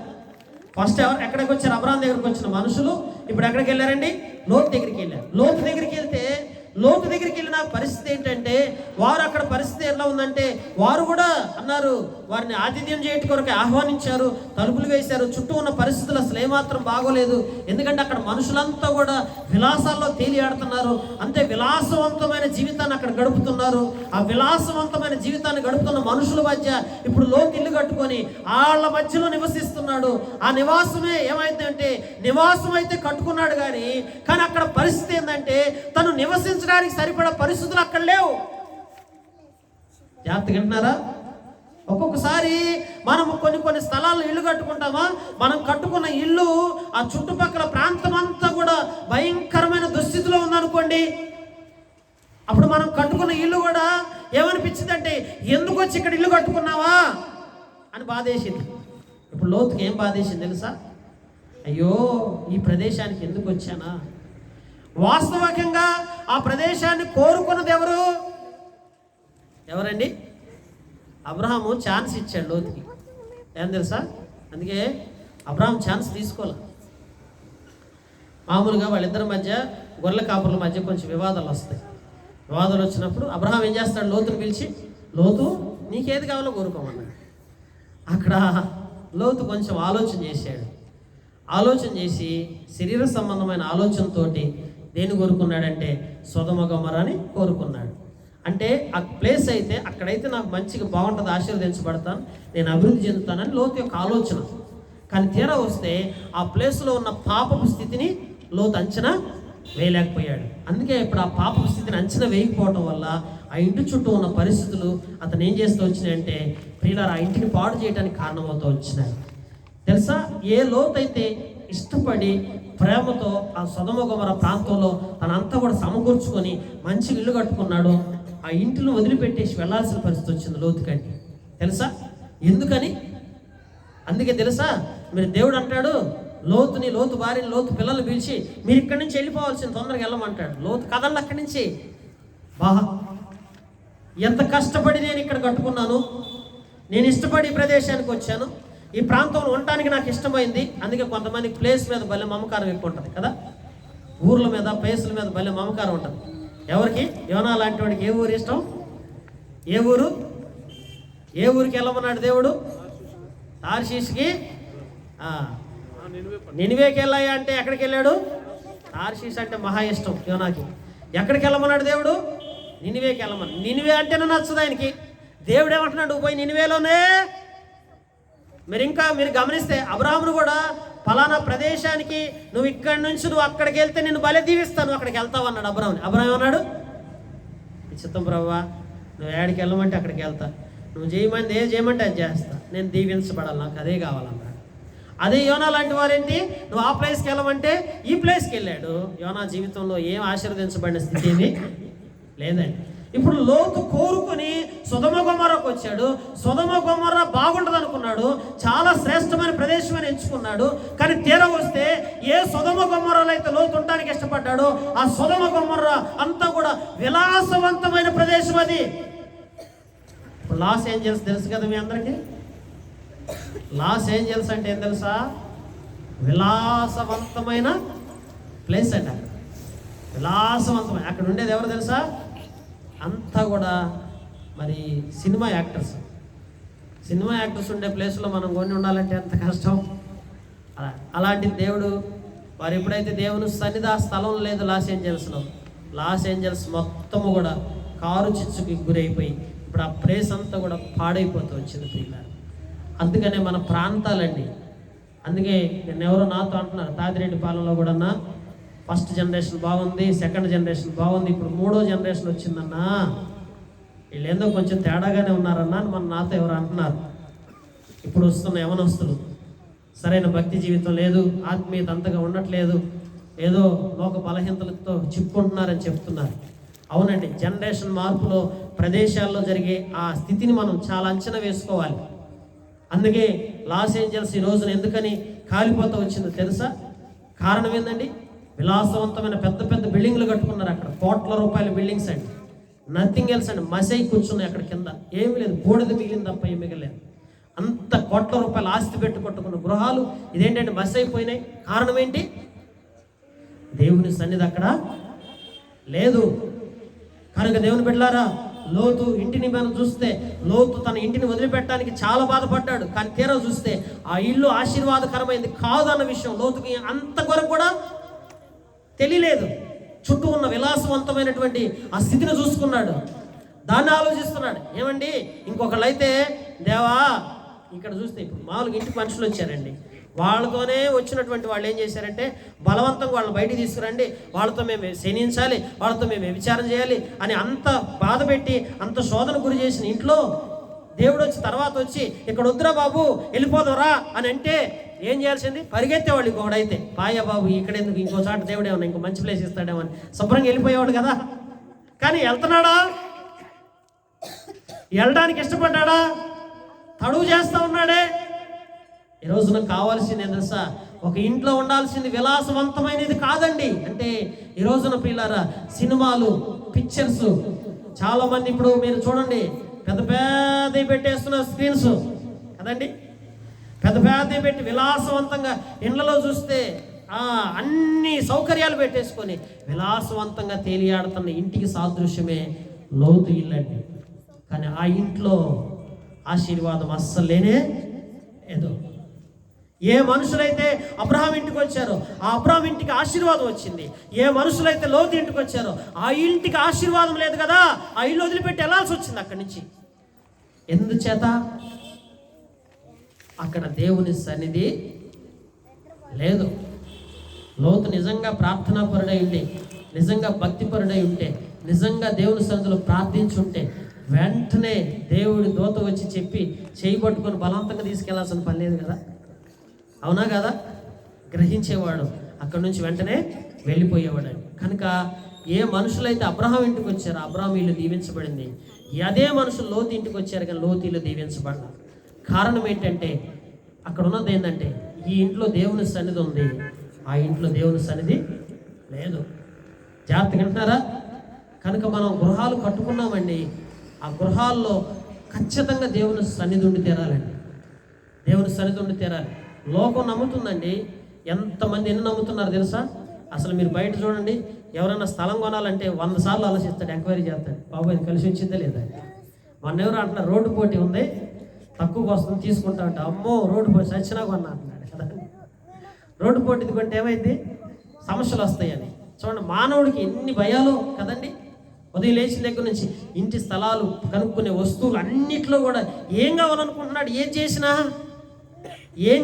ఫస్ట్ ఎక్కడికి వచ్చారు? అబ్రహాం దగ్గరికి వచ్చిన మనుషులు ఇప్పుడు ఎక్కడికి వెళ్ళారండి? లోతు దగ్గరికి వెళ్ళారు. లోతు దగ్గరికి వెళ్తే లోతు దగ్గరికి వెళ్ళిన పరిస్థితి ఏంటంటే, వారు అక్కడ పరిస్థితి ఎలా ఉందంటే, వారు కూడా అన్నారు, వారిని ఆతిథ్యం చేయటం కొరకు ఆహ్వానించారు, తలుపులు వేశారు. చుట్టూ ఉన్న పరిస్థితులు అసలు ఏమాత్రం బాగోలేదు. ఎందుకంటే అక్కడ మనుషులంతా కూడా విలాసాల్లో తేలియాడుతున్నారు. అంతే విలాసవంతమైన జీవితాన్ని అక్కడ గడుపుతున్నారు. ఆ విలాసవంతమైన జీవితాన్ని గడుపుతున్న మనుషుల మధ్య ఇప్పుడు లోతు ఇల్లు కట్టుకొని వాళ్ళ మధ్యలో నివసిస్తున్నాడు. ఆ నివాసమే ఏమైందంటే, నివాసం అయితే కట్టుకున్నాడు కానీ అక్కడ పరిస్థితి ఏంటంటే, తను నివసించడానికి సరిపడా పరిస్థితులు అక్కడ లేవు. జాగ్రత్తగా వింటున్నారా? ఒక్కొక్కసారి మనం కొన్ని స్థలాల్లో ఇల్లు కట్టుకుంటామా, మనం కట్టుకున్న ఇల్లు ఆ చుట్టుపక్కల ప్రాంతం అంతా కూడా భయంకరమైన దుస్థితిలో ఉందనుకోండి, అప్పుడు మనం కట్టుకున్న ఇల్లు కూడా ఏమనిపించింది అంటే, ఎందుకు వచ్చి ఇక్కడ ఇల్లు కట్టుకున్నావా అని బాధేసింది. ఇప్పుడు లోతుకి ఏం బాధేసింది తెలుసా? అయ్యో, ఈ ప్రదేశానికి ఎందుకు వచ్చానా? వాస్తవికంగా ఆ ప్రదేశాన్ని కోరుకున్నది ఎవరండి? అబ్రహాము ఛాన్స్ ఇచ్చాడు లోతుకి. ఏం తెలుసా? అందుకే అబ్రహాం ఛాన్స్ తీసుకోలే. మామూలుగా వాళ్ళిద్దరి మధ్య, గొర్రెల కాపుల మధ్య కొంచెం వివాదాలు వస్తాయి. వివాదాలు వచ్చినప్పుడు అబ్రహాం ఏం చేస్తాడు? లోతుని పిలిచి, లోతు నీకేది కావాలో కోరుకోమన్నాడు. అక్కడ లోతు కొంచెం ఆలోచన చేశాడు. ఆలోచన చేసి శరీర సంబంధమైన ఆలోచనతోటి దేని కోరుకున్నాడంటే, సొదొమ గొమొర్రాని కోరుకున్నాడు. అంటే ఆ ప్లేస్ అయితే అక్కడైతే నాకు మంచిగా బాగుంటుంది, ఆశీర్వదించబడతాను, నేను అభివృద్ధి చెందుతానని లోతు యొక్క ఆలోచన. కానీ తీరా వస్తే ఆ ప్లేస్లో ఉన్న పాపపు స్థితిని లోతు అంచనా వేయలేకపోయాడు. అందుకే ఇప్పుడు ఆ పాపపు స్థితిని అంచనా వేయకపోవటం వల్ల ఆ ఇంటి చుట్టూ ఉన్న పరిస్థితులు అతను ఏం చేస్తూ వచ్చినాయంటే, ప్రియులారా, ఆ ఇంటిని పాడు చేయడానికి కారణమవుతూ వచ్చినాయి. తెలుసా? ఏ లోతైతే ఇష్టపడి ప్రేమతో ఆ సొదొమ గొమొర్రా ప్రాంతంలో తనంతా కూడా సమకూర్చుకొని మంచి ఇల్లు కట్టుకున్నాడు, ఆ ఇంటిని వదిలిపెట్టేసి వెళ్ళాల్సిన పరిస్థితి వచ్చింది లోతుకండి. తెలుసా ఎందుకని? అందుకే తెలుసా, మీరు దేవుడు అంటాడు, లోతు భార్యని, లోతు పిల్లలు పిలిచి, మీరు ఇక్కడి నుంచి వెళ్ళిపోవాల్సింది, తొందరగా వెళ్ళమంటాడు. లోతు కదండి అక్కడి నుంచి. ఎంత కష్టపడి నేను ఇక్కడ కట్టుకున్నాను, నేను ఇష్టపడి ఈ ప్రదేశానికి వచ్చాను, ఈ ప్రాంతంలో ఉండటానికి నాకు ఇష్టమైంది. అందుకే కొంతమంది ప్లేస్ మీద భలే మమకారం ఎక్కువ ఉంటుంది కదా, ఊర్ల మీద ప్లేసుల మీద భలే మమకారం ఉంటుంది. ఎవరికి? యోనా లాంటి వాడికి ఏ ఊరు ఇష్టం? ఏ ఊరికి వెళ్ళమన్నాడు దేవుడు? తార్షీష్కి. నినివేకి వెళ్ళాయా అంటే ఎక్కడికి వెళ్ళాడు? తార్షీష్ అంటే మహా ఇష్టం యోనాకి. ఎక్కడికి వెళ్ళమన్నాడు దేవుడు? నినివేకి వెళ్ళమని. నినివే అంటేనే నచ్చదు ఆయనకి. దేవుడు ఏమంటున్నాడు? పోయి నినివేలోనే. మీరు గమనిస్తే అబ్రహామును కూడా ఫలానా ప్రదేశానికి నువ్వు ఇక్కడి నుంచి నువ్వు అక్కడికి వెళ్తే నేను బలే దీవిస్తాను, అక్కడికి వెళ్తావు అన్నాడు అబ్రహాముని. అబ్రహాం ఏమన్నాడు? చిత్తం ప్రభువా, నువ్వు ఏడికి వెళ్ళమంటే అక్కడికి వెళ్తా, నువ్వు చేయమంటే చేయమంటే అది చేస్తా, నేను దీవించబడాలి, నాకు అదే కావాలన్నాడు. అదే యోనా లాంటి వారేంటి, నువ్వు ఆ ప్లేస్కి వెళ్ళమంటే ఈ ప్లేస్కి వెళ్ళాడు. యోనా జీవితంలో ఏం ఆశీర్వదించబడిన స్థితి ఏమీ లేదండి. ఇప్పుడు లోతు కోరుకొని సొదొమ గొమొర్రాకు వచ్చాడు. సొదొమ గొమొర్రా బాగుంటుంది అనుకున్నాడు, చాలా శ్రేష్టమైన ప్రదేశం అని ఎంచుకున్నాడు. కానీ తీరా వస్తే ఏ సొదొమ గొమొర్రాలో అయితే లోతు ఉండడానికి ఇష్టపడ్డాడో ఆ సొదొమ గొమొర్రా అంతా కూడా విలాసవంతమైన ప్రదేశం. అది ఇప్పుడు లాస్ ఏంజల్స్ తెలుసు కదా మీ అందరికీ. లాస్ ఏంజల్స్ అంటే ఏం తెలుసా? విలాసవంతమైన ప్లేస్ అండి. అక్కడ విలాసవంతమైన, అక్కడ ఉండేది ఎవరు తెలుసా? అంతా కూడా మరి సినిమా యాక్టర్స్ ఉండే ప్లేస్లో మనం కొన్ని ఉండాలంటే ఎంత కష్టం. అలాంటి దేవుడు వారు ఎప్పుడైతే దేవుని సన్నిధి ఆ స్థలం లేదు లాస్ ఏంజల్స్ మొత్తము కూడా కారు చిచ్చుకి గురైపోయి ఇప్పుడు ఆ ప్లేస్ అంతా కూడా పాడైపోతూ వచ్చింది పిల్లలు. అందుకనే మన ప్రాంతాలండి, అందుకే నేను ఎవరో నాతో అంటున్నారు, తాతిరెడ్డి పాలెంలో కూడా ఫస్ట్ జనరేషన్ బాగుంది, సెకండ్ జనరేషన్ బాగుంది, ఇప్పుడు మూడో జనరేషన్ వచ్చిందన్నా, వీళ్ళు ఏందో కొంచెం తేడాగానే ఉన్నారన్నా అని నాతో ఎవరు అంటున్నారు. ఇప్పుడు వస్తున్న యవనస్తులు సరైన భక్తి జీవితం లేదు, ఆత్మీయత అంతగా ఉండట్లేదు, ఏదో లోక బలహీనతలతో చిక్కుంటున్నారని చెప్తున్నారు. అవునండి, జనరేషన్ మార్పులో ప్రదేశాల్లో జరిగే ఆ స్థితిని మనం చాలా అంచనా వేసుకోవాలి. అందుకే లాస్ ఏంజల్స్ ఈ రోజున ఎందుకని కాలిపోతూ వచ్చిందో తెలుసా? కారణం ఏందండి? విలాసవంతమైన పెద్ద పెద్ద బిల్డింగ్లు కట్టుకున్నారు. అక్కడ కోట్ల రూపాయల బిల్డింగ్స్ అండి, నథింగ్ ఎల్స్ అండి. మసై కూర్చున్నాయి అక్కడ కింద, ఏమీ లేదు, బూడిద మిగిలింది తప్ప ఏం మిగలేదు. అంత కోట్ల రూపాయల ఆస్తి పెట్టి కొట్టుకున్న గృహాలు ఇదేంటంటే మస్ అయిపోయినాయి. కారణం ఏంటి? దేవుని సన్నిధి అక్కడ లేదు. కనుక దేవుని బిడ్డలారా, లోతు ఇంటిని మనం చూస్తే లోతు తన ఇంటిని వదిలిపెట్టడానికి చాలా బాధపడ్డాడు. కానీ తీరా చూస్తే ఆ ఇల్లు ఆశీర్వాదకరమైంది కాదన్న విషయం లోతుకి అంత కొరకు కూడా తెలియలేదు. చుట్టూ ఉన్న విలాసవంతమైనటువంటి ఆ స్థితిని చూసుకున్నాడు, దాన్ని ఆలోచిస్తున్నాడు. ఏమండి, ఇంకొకళ్ళైతే దేవా, ఇక్కడ చూస్తే ఇప్పుడు మామూలుగా ఇంటికి మనుషులు వచ్చారండి, వాళ్ళతోనే వచ్చినటువంటి వాళ్ళు ఏం చేశారంటే బలవంతంగా వాళ్ళని బయటికి తీసుకురండి, వాళ్ళతో మేము శనించాలి, వాళ్ళతో మేము వ్యభిచారం చేయాలి అని అంత బాధ పెట్టి అంత శోధన గురి చేసిన ఇంట్లో దేవుడు వచ్చి తర్వాత వచ్చి ఇక్కడ వద్దురా బాబు వెళ్ళిపోదరా అని అంటే ఏం చేయాల్సింది? పరిగెత్తేవాళ్ళు. ఇంకొకడైతే పాయ బాబు ఇక్కడెందుకు, ఇంకో చాట దేవుడు ఏమన్నా ఇంకో మంచి ప్లేస్ ఇస్తాడేమో అని శుభ్రంగా వెళ్ళిపోయేవాడు కదా. కానీ వెళ్తున్నాడా? వెళ్ళడానికి ఇష్టపడ్డాడా? తడువు చేస్తూ ఉన్నాడే. ఈ రోజున కావాల్సింది ఏంటో తెలుసా? ఒక ఇంట్లో ఉండాల్సింది విలాసవంతమైనది కాదండి. అంటే ఈ రోజున పిల్లారా, సినిమాలు, పిక్చర్స్, చాలా మంది ఇప్పుడు మీరు చూడండి పెద్ద పెద్ద పెట్టేస్తున్న స్క్రీన్స్ కదండి, పెద్ద పెద్ద పెట్టి విలాసవంతంగా ఇండ్లలో చూస్తే అన్ని సౌకర్యాలు పెట్టేసుకొని విలాసవంతంగా తేలియాడుతున్న ఇంటికి సాదృశ్యమే లోతు ఇల్లండి. కానీ ఆ ఇంట్లో ఆశీర్వాదం అస్సలు లేనే ఏదో. ఏ మనుషులైతే అబ్రహాం ఇంటికి వచ్చారో ఆ అబ్రహాం ఇంటికి ఆశీర్వాదం వచ్చింది. ఏ మనుషులైతే లోతు ఇంటికి వచ్చారో ఆ ఇంటికి ఆశీర్వాదం లేదు కదా, ఆ ఇల్లు వదిలిపెట్టి వెళ్ళాల్సి వచ్చింది అక్కడి నుంచి. ఎందుచేత? అక్కడ దేవుని సన్నిధి లేదు. లోతు నిజంగా ప్రార్థనాపరుడై ఉండి, నిజంగా భక్తిపరుడై ఉంటే, నిజంగా దేవుని సన్నిధిలో ప్రార్థించుంటే వెంటనే దేవుడి దూత వచ్చి చెప్పి చేయి పట్టుకొని బలవంతంగా తీసుకెళ్లాల్సిన పని లేదు కదా. అవునా కదా? గ్రహించేవాడు అక్కడి నుంచి వెంటనే వెళ్ళిపోయేవాడు. కనుక ఏ మనుషులైతే అబ్రహాం ఇంటికి వచ్చారో అబ్రహాం ఇల్లు దీవించబడింది. అదే మనుషులు లోతు ఇంటికి వచ్చారు కానీ లోతు ఇల్లు దీవించబడ్డారు. కారణం ఏంటంటే అక్కడ ఉన్నది ఏంటంటే ఈ ఇంట్లో దేవుని సన్నిధి ఉంది, ఆ ఇంట్లో దేవుని సన్నిధి లేదు. జాగ్రత్తగా వింటున్నారా? కనుక మనం గృహాలు కట్టుకున్నామండి, ఆ గృహాల్లో ఖచ్చితంగా దేవుని సన్నిధి ఉండి తీరాలండి. దేవుని సన్నిధి ఉండి తీరాలి. లోకం నమ్ముతుందండి. ఎంతమంది ఎన్ని నమ్ముతున్నారు తెలుసా? అసలు మీరు బయట చూడండి, ఎవరైనా స్థలం కొనాలంటే 100 సార్లు ఆలోచిస్తాడు, ఎంక్వైరీ చేస్తాడు, బాబు అది కలిసి వచ్చిందా లేదా. మొన్న ఎవరు అంటున్నారు రోడ్డు పోటీ ఉంది, తక్కువకి వస్తుంది తీసుకుంటా అంటే, అమ్మో రోడ్డు పోటీ సచ్చినా కొన్నా అంటున్నాడు కదా. రోడ్డు పోటీ కొంటే ఏమైంది? సమస్యలు వస్తాయని. చూడండి, మానవుడికి ఎన్ని భయాలు కదండి. ఉదయం లేచిన దగ్గర నుంచి ఇంటి స్థలాలు, కనుక్కునే వస్తువులు అన్నిట్లో కూడా ఏం కావాలనుకుంటున్నాడు? ఏం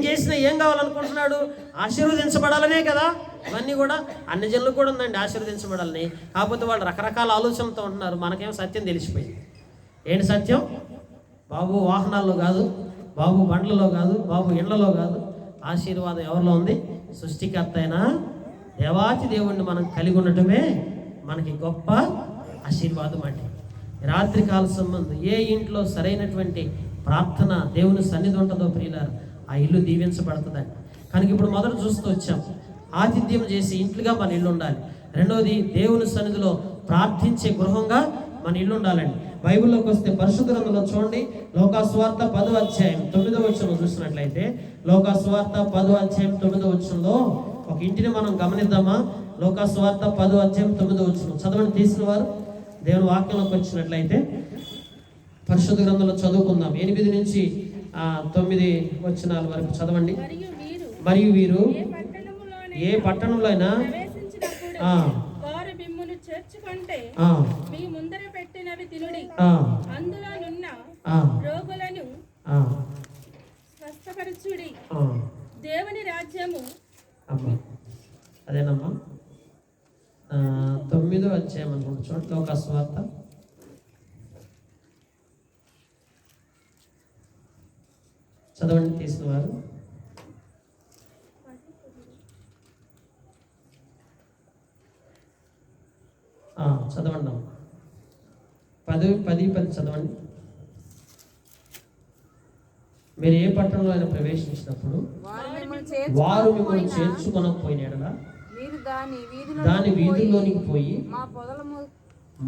చేసినా ఏం కావాలనుకుంటున్నాడు? ఆశీర్వదించబడాలనే కదా. ఇవన్నీ కూడా అన్ని జనులకు కూడా ఉందండి ఆశీర్వదించబడాలని. కాకపోతే వాళ్ళు రకరకాల ఆలోచనలతో ఉంటున్నారు. మనకేమో సత్యం తెలిసిపోయింది. ఏంటి సత్యం? బాబు వాహనాల్లో కాదు, బాబు బండ్లలో కాదు, బాబు ఇండ్లలో కాదు. ఆశీర్వాదం ఎవరిలో ఉంది? సృష్టికర్త అయిన దేవాతి దేవుణ్ణి మనం కలిగి ఉండటమే మనకి గొప్ప ఆశీర్వాదం అండి. రాత్రికాల సంబంధం ఏ ఇంట్లో సరైనటువంటి ప్రార్థన, దేవుని సన్నిధి ఉంటుందో ప్రియులారా, ఆ ఇల్లు దీవించబడుతుందండి. కనుక ఇప్పుడు మొదట చూస్తూ వచ్చాం, ఆతిథ్యం చేసే ఇంట్లుగా మన ఇల్లు ఉండాలి. రెండవది, దేవుని సన్నిధిలో ప్రార్థించే గృహంగా మన ఇల్లు ఉండాలండి. బైబిల్లోకి వస్తే పరిశుద్ధ గ్రంథంలో చూడండి, లోకాసువార్త 10వ అధ్యాయం 9వ వచనం చూసినట్లయితే, లోకాసువార్త 10వ అధ్యాయం 9వ వచనంలో ఒక ఇంటిని మనం గమనిద్దామా? లోకాసువార్త 10వ అధ్యాయం 9వ వచనం చదవండి. తీసిన వారు దేవుని వాక్యంలోకి వచ్చినట్లయితే పరిశుద్ధ గ్రంథంలో చదువుకుందాం. 8 నుంచి 9 వచనాల వరకు చదవండి. మరియు వీరు ఏ పట్టణంలో అయినా చేర్చుకుంటే మీ ముందర పెట్టినవి తినుడి, అందులోనున్న రోగులను స్వస్థపరచుడి. దేవుని రాజ్యము అదేనమ్మా 9వ అధ్యాయం అనుకుంటా చూడండి. లోకాసువార్త చదవండి తీసిన వారు. చదవండి అమ్మ. 10 చదవండి. మీరు ఏ పట్టణంలో అయినా ప్రవేశించినప్పుడు వారు మిమ్మల్ని చేర్చుకొనకపోయినాడలా దాని వీధుల్లోనికి పోయి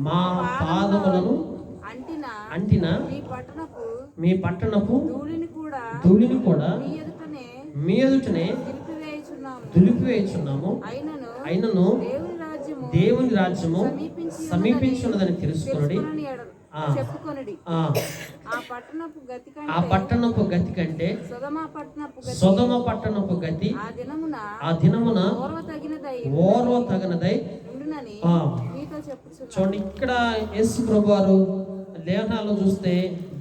మా పాదములను అంటిన మీ పట్టణపు ధూళిని కూడా మీ ఎదుటనే దులిపివేయుచున్నాము. అయినను దేవుని రాజ్యము సమీపించి ఉన్నదని తెలుసుకొనుడి. చెప్పుకొనుడి. ఆ పట్టణపు గతి కంటే సొదొమ పట్టణపు గతి ఆ దినమున ఓర్వ తగినదై చూడండి. ఇక్కడ యేసు ప్రభువారు లేఖనాల్లో చూస్తే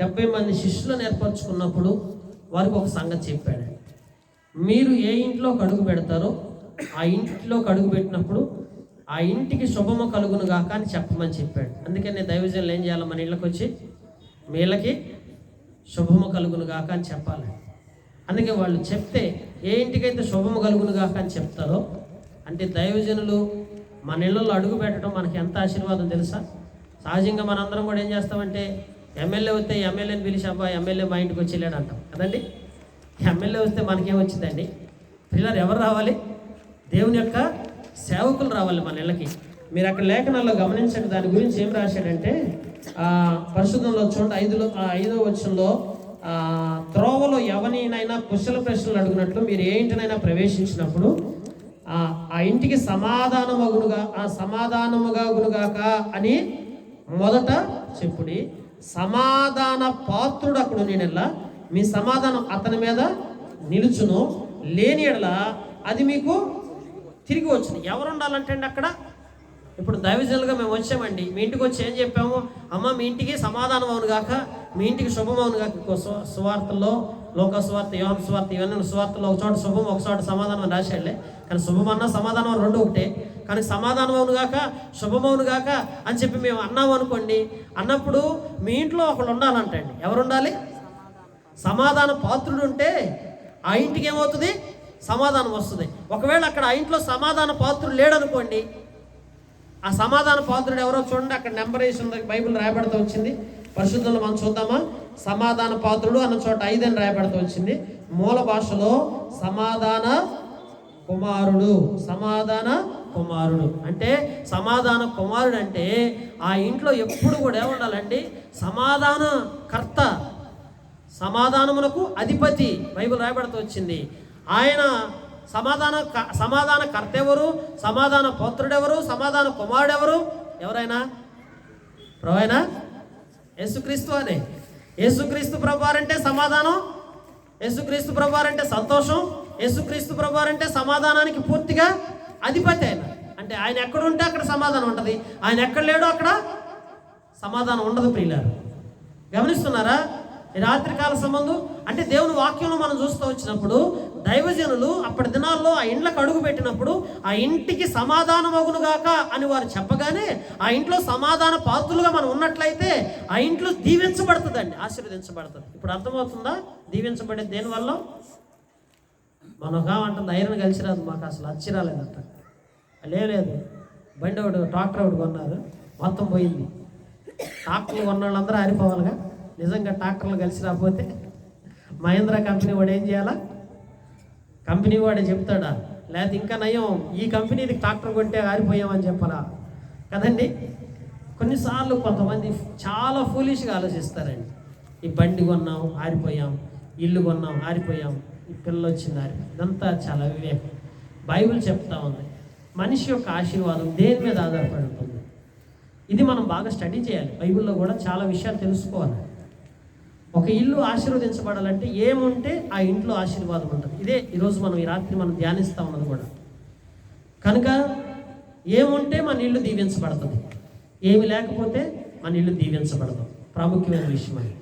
70 మంది శిష్యులను ఏర్పరచుకున్నప్పుడు వారికి ఒక సంగతి చెప్పాడు. మీరు ఏ ఇంట్లో అడుగు పెడతారో ఆ ఇంట్లో అడుగు పెట్టినప్పుడు ఆ ఇంటికి శుభము కలుగును గాక అని చెప్పమని చెప్పాడు. అందుకని దైవజనులు ఏం చేయాలి? మన ఇళ్ళకి వచ్చి మీ ఇళ్ళకి శుభము కలుగును గాక అని చెప్పాలి. అందుకే వాళ్ళు చెప్తే ఏ ఇంటికైతే శుభము కలుగును గాక అని చెప్తారో, అంటే దైవజనులు మన ఇళ్ళల్లో అడుగు పెట్టడం మనకి ఎంత ఆశీర్వాదం తెలుసా? సహజంగా మనందరం కూడా ఏం చేస్తామంటే ఎమ్మెల్యే వస్తే ఎమ్మెల్యేని పిలిచి అబ్బా ఎమ్మెల్యే మా ఇంటికి వచ్చి వెళ్ళాడు అంటాం కదండి. ఎమ్మెల్యే వస్తే మనకేం వచ్చిందండి? పిల్లలు ఎవరు రావాలి? దేవుని యొక్క సేవకులు రావాలి మన ఇళ్ళకి. మీరు అక్కడ లేఖనాల్లో గమనించండి, దాని గురించి ఏం రాశాడంటే పరిశుద్ధంలో చూడండి 5వ వచనంలో త్రోవలో ఎవరినైనా కుశల ప్రశ్నలు అడుగునట్లు మీరు ఏ ఇంటినైనా ప్రవేశించినప్పుడు ఆ ఇంటికి సమాధానముగా గునుగాక అని మొదట చెప్పుడి. సమాధాన పాత్రుడు అక్కడ నేనెల్లా మీ సమాధానం అతని మీద నిలుచును, లేని ఎడల అది మీకు తిరిగి వచ్చును. ఎవరు ఉండాలంటే అండి అక్కడ ఇప్పుడు దైవజనులుగా మేము వచ్చామండి. మీ ఇంటికి వచ్చి ఏం చెప్పాము? అమ్మ మీ ఇంటికి సమాధానం అవును గాక, మీ ఇంటికి శుభం అవును గాక. సువార్తల్లో లోక సువార్త, యోహాను సువార్త, ఇవన్నీ సువార్తలో ఒక చోట శుభం ఒక చోట సమాధానం అని రాశాడులే. కానీ శుభం అన్నా సమాధానం రెండు ఒకటే. కానీ సమాధానం అవును గాక శుభమవును గాక అని చెప్పి మేము అన్నాము అనుకోండి. అన్నప్పుడు మీ ఇంట్లో ఒకళ్ళు ఉండాలంటండి. ఎవరు ఉండాలి? సమాధాన పాత్రుడు ఉంటే ఆ ఇంటికి ఏమవుతుంది? సమాధానం వస్తుంది. ఒకవేళ అక్కడ ఆ ఇంట్లో సమాధాన పాత్రుడు లేడనుకోండి, ఆ సమాధాన పాత్రుడు ఎవరో చూడండి. అక్కడ నెంబర్ వేసి ఉంది, బైబిల్ రాయబడుతూ వచ్చింది. పరిశుద్ధంలో మనం చూద్దామా? సమాధాన పాత్రుడు అన్న చోట 5 అని రాయబడుతూ వచ్చింది. మూల భాషలో సమాధాన కుమారుడు, సమాధాన కుమారుడు అంటే సమాధాన కుమారుడు అంటే ఆ ఇంట్లో ఎప్పుడు కూడా ఏముండాలండి? సమాధాన కర్త, సమాధానమునకు అధిపతి బైబిల్ రాయబడుతూ వచ్చింది. ఆయన సమాధాన కర్త ఎవరు? సమాధాన పుత్రుడు ఎవరు? సమాధాన కుమారుడు ఎవరు? ఎవరైనా ప్రభువైనా యేసుక్రీస్తు అనే. యేసుక్రీస్తు ప్రభువారంటే సమాధానం, యేసుక్రీస్తు ప్రభువారంటే సంతోషం, యేసుక్రీస్తు ప్రభువారంటే సమాధానానికి పూర్తిగా అధిపతి. ఆయన అంటే ఆయన ఎక్కడుంటే అక్కడ సమాధానం ఉంటుంది, ఆయన ఎక్కడ లేడో అక్కడ సమాధానం ఉండదు. ప్రియులారు గమనిస్తున్నారా? ఈ రాత్రికాల సంబంధం అంటే దేవుని వాక్యంలో మనం చూస్తూ వచ్చినప్పుడు దైవజనులు అప్పటి దినాల్లో ఆ ఇంట్లోకి అడుగు పెట్టినప్పుడు ఆ ఇంటికి సమాధానం అగునుగాక అని వారు చెప్పగానే ఆ ఇంట్లో సమాధాన పాత్రులుగా మనం ఉన్నట్లయితే ఆ ఇంట్లో దీవించబడుతుందండి, ఆశీర్వదించబడుతుంది. ఇప్పుడు అర్థమవుతుందా? దీవించబడేది దేనివల్ల? మనగా అంటుంది ఐరన్ కలిసి రాదు, మాకు అసలు అచ్చి రాలేదంట. లేదు బండి ఒకటి ట్రాక్టర్ ఒకటి కొన్నారు, మొత్తం పోయింది. ట్రాక్టర్లు కొన్న వాళ్ళందరూ ఆరిపోవాలిగా. నిజంగా ట్రాక్టర్లు కలిసి రాకపోతే మహేంద్ర కంపెనీ వాడు ఏం చేయాలా? కంపెనీ వాడే చెప్తాడా? లేకపోతే ఇంకా నయం ఈ కంపెనీది ట్రాక్టర్ కొంటే ఆరిపోయామని చెప్పరా కదండి. కొన్నిసార్లు కొంతమంది చాలా ఫూలిష్గా ఆలోచిస్తారండి. ఈ బండి కొన్నాం ఆరిపోయాం, ఇల్లు కొన్నాం ఆరిపోయాం, ఈ పిల్లలు వచ్చింది ఆరిపోయాం. ఇదంతా చాలా వివేకం. బైబిల్ చెప్తా ఉంది మనిషి యొక్క ఆశీర్వాదం దేని మీద ఆధారపడి ఉంటుంది. ఇది మనం బాగా స్టడీ చేయాలి. బైబిల్లో కూడా చాలా విషయాలు తెలుసుకోవాలి. ఒక ఇల్లు ఆశీర్వదించబడాలంటే ఏముంటే ఆ ఇంట్లో ఆశీర్వాదం ఉంటుంది. ఇదే ఈరోజు మనం ఈ రాత్రి మనం ధ్యానిస్తూ ఉన్నది కూడా. కనుక ఏముంటే మన ఇల్లు దీవించబడుతుంది, ఏమి లేకపోతే మన ఇల్లు దీవించబడదు. ప్రాముఖ్యమైన విషయం అది.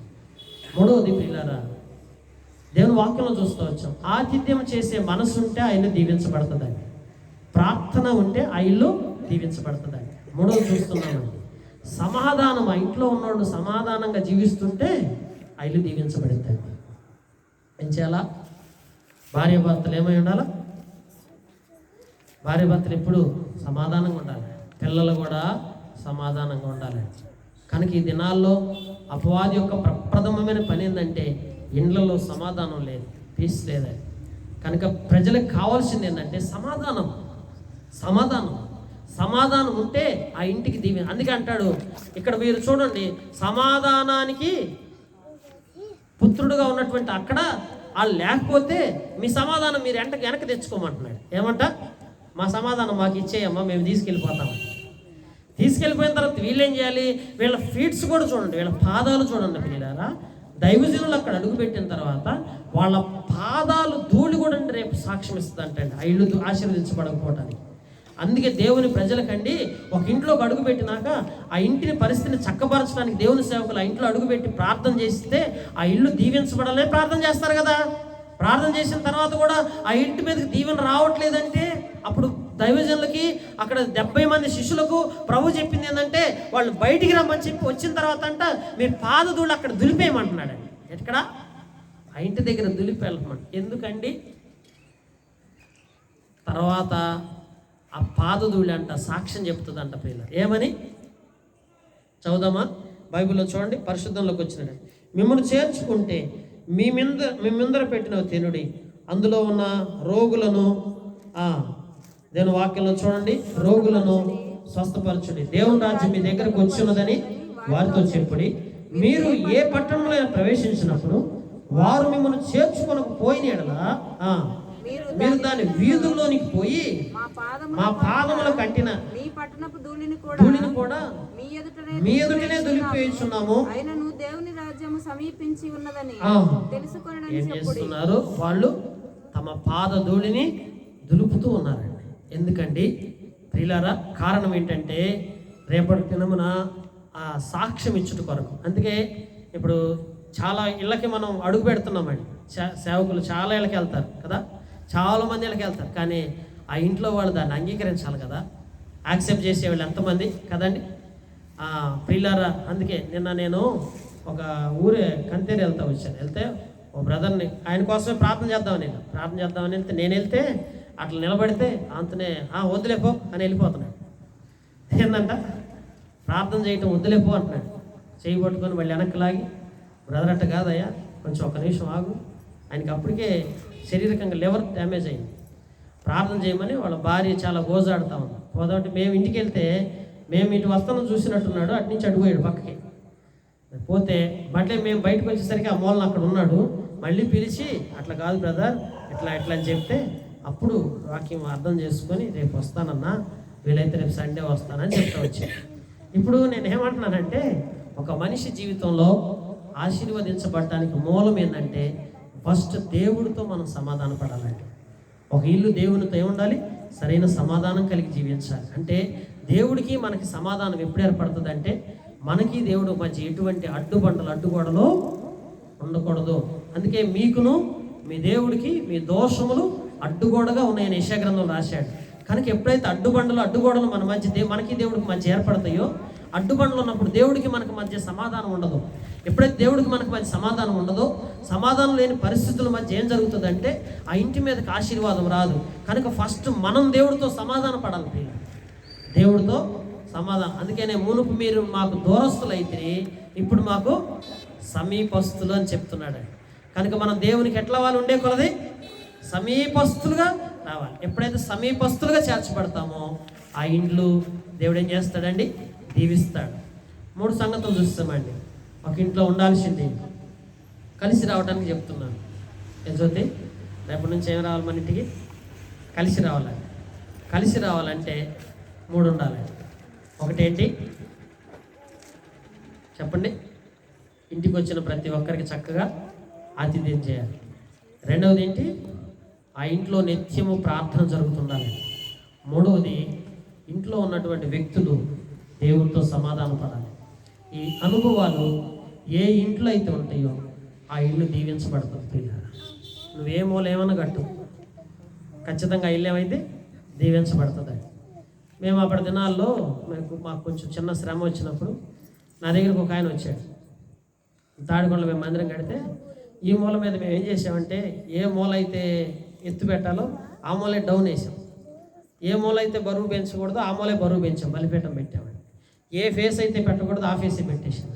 మూడవది ప్రియులారా, దేవుని వాక్యంలో చూస్తూ వచ్చాం, ఆతిథ్యం చేసే మనసు ఉంటే ఆ ఇల్లు దీవించబడుతుందండి. ప్రార్థన ఉంటే ఆ ఇల్లు దీవించబడుతుందండి. మూడవది చూస్తున్నామండి, సమాధానం. ఆ ఇంట్లో ఉన్నవాళ్ళు సమాధానంగా జీవిస్తుంటే ఆ ఇల్లు దీవించబడుతుంది. ఏం చేయాలా? భార్యాభర్తలు ఏమై ఉండాలా? భార్యాభర్తలు ఎప్పుడు సమాధానంగా ఉండాలి, పిల్లలు కూడా సమాధానంగా ఉండాలి. కనుక ఈ దినాల్లో అపవాది యొక్క ప్రప్రథమమైన పని ఏంటంటే ఇండ్లలో సమాధానం లేదు, పీస్ లేదు. కనుక ప్రజలకు కావాల్సింది ఏంటంటే సమాధానం. సమాధానం ఉంటే ఆ ఇంటికి దీవెన. అందుకే అంటాడు ఇక్కడ మీరు చూడండి, సమాధానానికి పుత్రుడుగా ఉన్నటువంటి అక్కడ వాళ్ళు లేకపోతే మీ సమాధానం మీరు వెనక్కి తెచ్చుకోమంటున్నాడు. ఏమంట? మా సమాధానం మాకు ఇచ్చేయమ్మా, మేము తీసుకెళ్ళిపోతాం. తీసుకెళ్ళిపోయిన తర్వాత వీళ్ళేం చేయాలి? వీళ్ళ ఫీట్స్ కూడా చూడండి, వీళ్ళ పాదాలు చూడండి పిల్లారా. దైవజనులు అక్కడ అడుగుపెట్టిన తర్వాత వాళ్ళ పాదాలు ధూళి కూడా రేపు సాక్ష్యం ఇస్తుంది అంటే ఆ ఇల్లు ఆశీర్వదించబడకపోవటానికి. అందుకే దేవుని ప్రజలకండి ఒక ఇంట్లోకి అడుగు పెట్టినాక ఆ ఇంటిని పరిస్థితిని చక్కపరచడానికి దేవుని సేవకులు ఆ ఇంట్లో అడుగుపెట్టి ప్రార్థన చేస్తే ఆ ఇల్లు దీవించబడాలని ప్రార్థన చేస్తారు కదా. ప్రార్థన చేసిన తర్వాత కూడా ఆ ఇంటి మీదకి దీవెన రావట్లేదంటే అప్పుడు దైవజనులకి అక్కడ 70 మంది శిష్యులకు ప్రభు చెప్పింది ఏంటంటే వాళ్ళు బయటికి రమ్మని చెప్పి వచ్చిన తర్వాత అంట మీ పాదధూళి అక్కడ దులిపేయమంటున్నాడండి. ఎక్కడ? ఆ ఇంటి దగ్గర దులిపేయమంట. ఎందుకండి? తర్వాత ఆ పాదధూళి అంట సాక్ష్యం చెప్తుందంట పిల్లలు. ఏమని చదువుదామా? బైబిల్లో చూడండి, పరిశుద్ధంలోకి వచ్చినట్టు. మిమ్మల్ని చేర్చుకుంటే మీ ముందర పెట్టిన తినుడి, అందులో ఉన్న రోగులను దేవుని వాక్యంలో చూడండి, రోగులను స్వస్థపరచుడి, దేవుని రాజ్యం మీ దగ్గరకు వచ్చినదని వారితో చెప్పుడి. మీరు ఏ పట్టణంలో ప్రవేశించినప్పుడు వారు మిమ్మల్ని చేర్చుకొనకపోయిన ఎడలా మీరు దాని వీధుల్లోనికి పోయి మా పాదముల కట్టిన మీ పట్టణపు ధూళిని కూడా మీ ఎదుటనే దులిపేస్తున్నాము. అయినను దేవుని రాజ్యము సమీపించి ఉన్నదని తెలుసుకొనని ఏం చేస్తున్నారు? వాళ్ళు తమ పాద ధూళిని దులుపుతూ ఉన్నారండి. ఎందుకండి ప్రియులారా? కారణం ఏంటంటే రేపటి దినమున ఆ సాక్ష్యం ఇచ్చుట కొరకు. అందుకే ఇప్పుడు చాలా ఇళ్ళకి మనం అడుగు పెడుతున్నామండి. సేవకులు చాలా ఇళ్ళకి వెళ్తారు కదా, చాలా మంది ఇళ్ళకి వెళ్తారు. కానీ ఆ ఇంట్లో వాళ్ళు దాన్ని అంగీకరించాలి కదా, యాక్సెప్ట్ చేసేవాళ్ళు ఎంతమంది కదండి ప్రియులారా. అందుకే నిన్న నేను ఒక ఊరే కంతేరు వెళ్తే ఓ బ్రదర్ని ఆయన కోసమే ప్రార్థన చేద్దామని వెళ్తే నేను వెళ్తే అట్లా నిలబడితే అంతనే వద్దులేపో అని వెళ్ళిపోతున్నాడు. ఏందంట? ప్రార్థన చేయటం వద్దులేపో అంటున్నాడు. చేయి పట్టుకొని మళ్ళీ వెనక్కి లాగి, బ్రదర్ అట్ట కాదయ్యా, కొంచెం ఒక నిమిషం ఆగు. ఆయనకి అప్పటికే శారీరకంగా లివర్ డ్యామేజ్ అయింది. ప్రార్థన చేయమని వాళ్ళ భార్య చాలా గోజాడుతూ ఉంది. పోదామంటే మేము ఇంటికి వెళ్తే మేము ఇటు వస్తాను చూసినట్టున్నాడు, అటు నుంచి అడిపోయాడు పక్కకి. పోతే మళ్ళీ మేము బయటకు వచ్చేసరికి ఆ మూలన అక్కడ ఉన్నాడు. మళ్ళీ పిలిచి అట్లా కాదు బ్రదర్, ఎట్లా అని చెప్తే అప్పుడు వాక్యం అర్థం చేసుకొని రేపు వస్తానన్నా, వీలైతే రేపు సండే వస్తానని చెప్తా వచ్చాను. ఇప్పుడు నేను ఏమంటున్నానంటే ఒక మనిషి జీవితంలో ఆశీర్వదించబడటానికి మూలం ఏంటంటే ఫస్ట్ దేవుడితో మనం సమాధాన పడాలండి. ఒక ఇల్లు దేవునితో ఏముండాలి? సరైన సమాధానం కలిగి జీవించాలి. అంటే దేవుడికి మనకి సమాధానం ఎప్పుడు ఏర్పడుతుంది అంటే మనకి దేవుడు మధ్య ఎటువంటి అడ్డుగోడలు ఉండకూడదు. అందుకే మీకును మీ దేవుడికి మీ దోషములు అడ్డుగోడగా ఉన్నాయని యెషయా గ్రంథంలో రాశాడు. కనుక ఎప్పుడైతే అడ్డుగోడలు మన మధ్య మనకి దేవుడికి మధ్య ఏర్పడతాయో, అడ్డుబండలు ఉన్నప్పుడు దేవుడికి మనకు మధ్య సమాధానం ఉండదు. ఎప్పుడైతే దేవుడికి మనకు మధ్య సమాధానం ఉండదో, సమాధానం లేని పరిస్థితుల మధ్య ఏం జరుగుతుందంటే ఆ ఇంటి మీదకి ఆశీర్వాదం రాదు. కనుక ఫస్ట్ మనం దేవుడితో సమాధానం పడాలి పిల్లలు, దేవుడితో సమాధానం. అందుకనే మునుపు మీరు మాకు దూరస్తులు అయితే ఇప్పుడు మాకు సమీపస్తులు అని చెప్తున్నాడు. కనుక మనం దేవునికి ఎట్లా వాళ్ళు ఉండే కొలది సమీపస్తులుగా రావాలి. ఎప్పుడైతే సమీపస్తులుగా చేర్చబడతామో ఆ ఇండ్లు దేవుడు ఏం చేస్తాడండి? దీవిస్తాడు. 3 సంగతులు చూస్తామండి. ఒక ఇంట్లో ఉండాల్సింది కలిసి రావడానికి చెప్తున్నాను. ఏంటంటే రేపటి నుంచి ఏం రావాలి? మన ఇంటికి కలిసి రావాలండి. కలిసి రావాలంటే 3 ఉండాలండి. ఒకటేంటి చెప్పండి? ఇంటికి వచ్చిన ప్రతి ఒక్కరికి చక్కగా ఆతిథ్యం చేయాలి. రెండవది ఏంటి? ఆ ఇంట్లో నిత్యము ప్రార్థన జరుగుతుండాలి. మూడవది ఇంట్లో ఉన్నటువంటి వ్యక్తులు దేవుడితో సమాధానం పడాలి. ఈ అనుభవాలు ఏ ఇంట్లో అయితే ఉంటాయో ఆ ఇల్లు దీవించబడుతుంది పిల్లలు. నువ్వే మూల ఏమన్నా కట్టు, ఖచ్చితంగా ఇల్లు ఏమైతే దీవించబడుతుంది. మేము అప్పటి దినాల్లో మాకు కొంచెం చిన్న శ్రమ వచ్చినప్పుడు నా దగ్గరకు ఒక ఆయన వచ్చాడు. తాడికొండలో మేము మందిరం కడితే ఈ మూల మీద మేము ఏం చేసామంటే ఏ మూల అయితే ఎత్తు పెట్టాలో ఆ మూలే డౌన్ వేసాం. ఏ మూల అయితే బరువు పెంచకూడదో ఆ మూలే బరువు పెంచాం, బలిపీఠం పెట్టామండి. ఏ ఫేస్ అయితే పెట్టకూడదో ఆ ఫేసే పెట్టేసాం.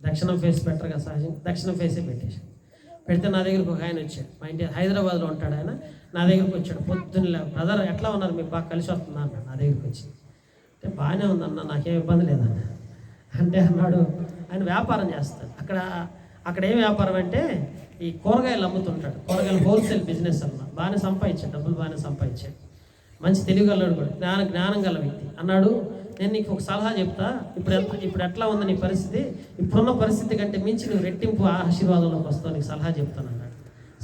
దక్షిణం ఫేస్ పెట్టరు కదా సహజంగా, దక్షిణం ఫేసే పెట్టేసాం. పెడితే నా దగ్గరకు ఒక ఆయన వచ్చాడు. మా ఇంటి హైదరాబాద్లో ఉంటాడు ఆయన. నా దగ్గరకు వచ్చాడు పొద్దున్న, బ్రదర్ ఎట్లా ఉన్నారు, మీకు బాగా కలిసి వస్తుందా అన్నాడు. నా దగ్గరికి వచ్చి అంటే బాగానే ఉందన్న, నాకేం ఇబ్బంది లేదన్న అంటే అన్నాడు. ఆయన వ్యాపారం చేస్తాడు. అక్కడ ఏం వ్యాపారం అంటే ఈ కూరగాయలు అమ్ముతుంటాడు. కూరగాయలు హోల్సేల్ బిజినెస్ అన్న. బాగానే సంపాదించాడు, డబ్బులు బాగానే సంపాదించాడు. మంచి తెలివిగలడు కూడా, జ్ఞానం గల వ్యక్తి. అన్నాడు నేను నీకు ఒక సలహా చెప్తా, ఇప్పుడు ఎట్లా ఉంది నీ పరిస్థితి, ఇప్పుడున్న పరిస్థితి కంటే మించి నువ్వు రెట్టింపు ఆశీర్వాదంలోకి వస్తావు, నీకు సలహా చెప్తాను అన్నాడు.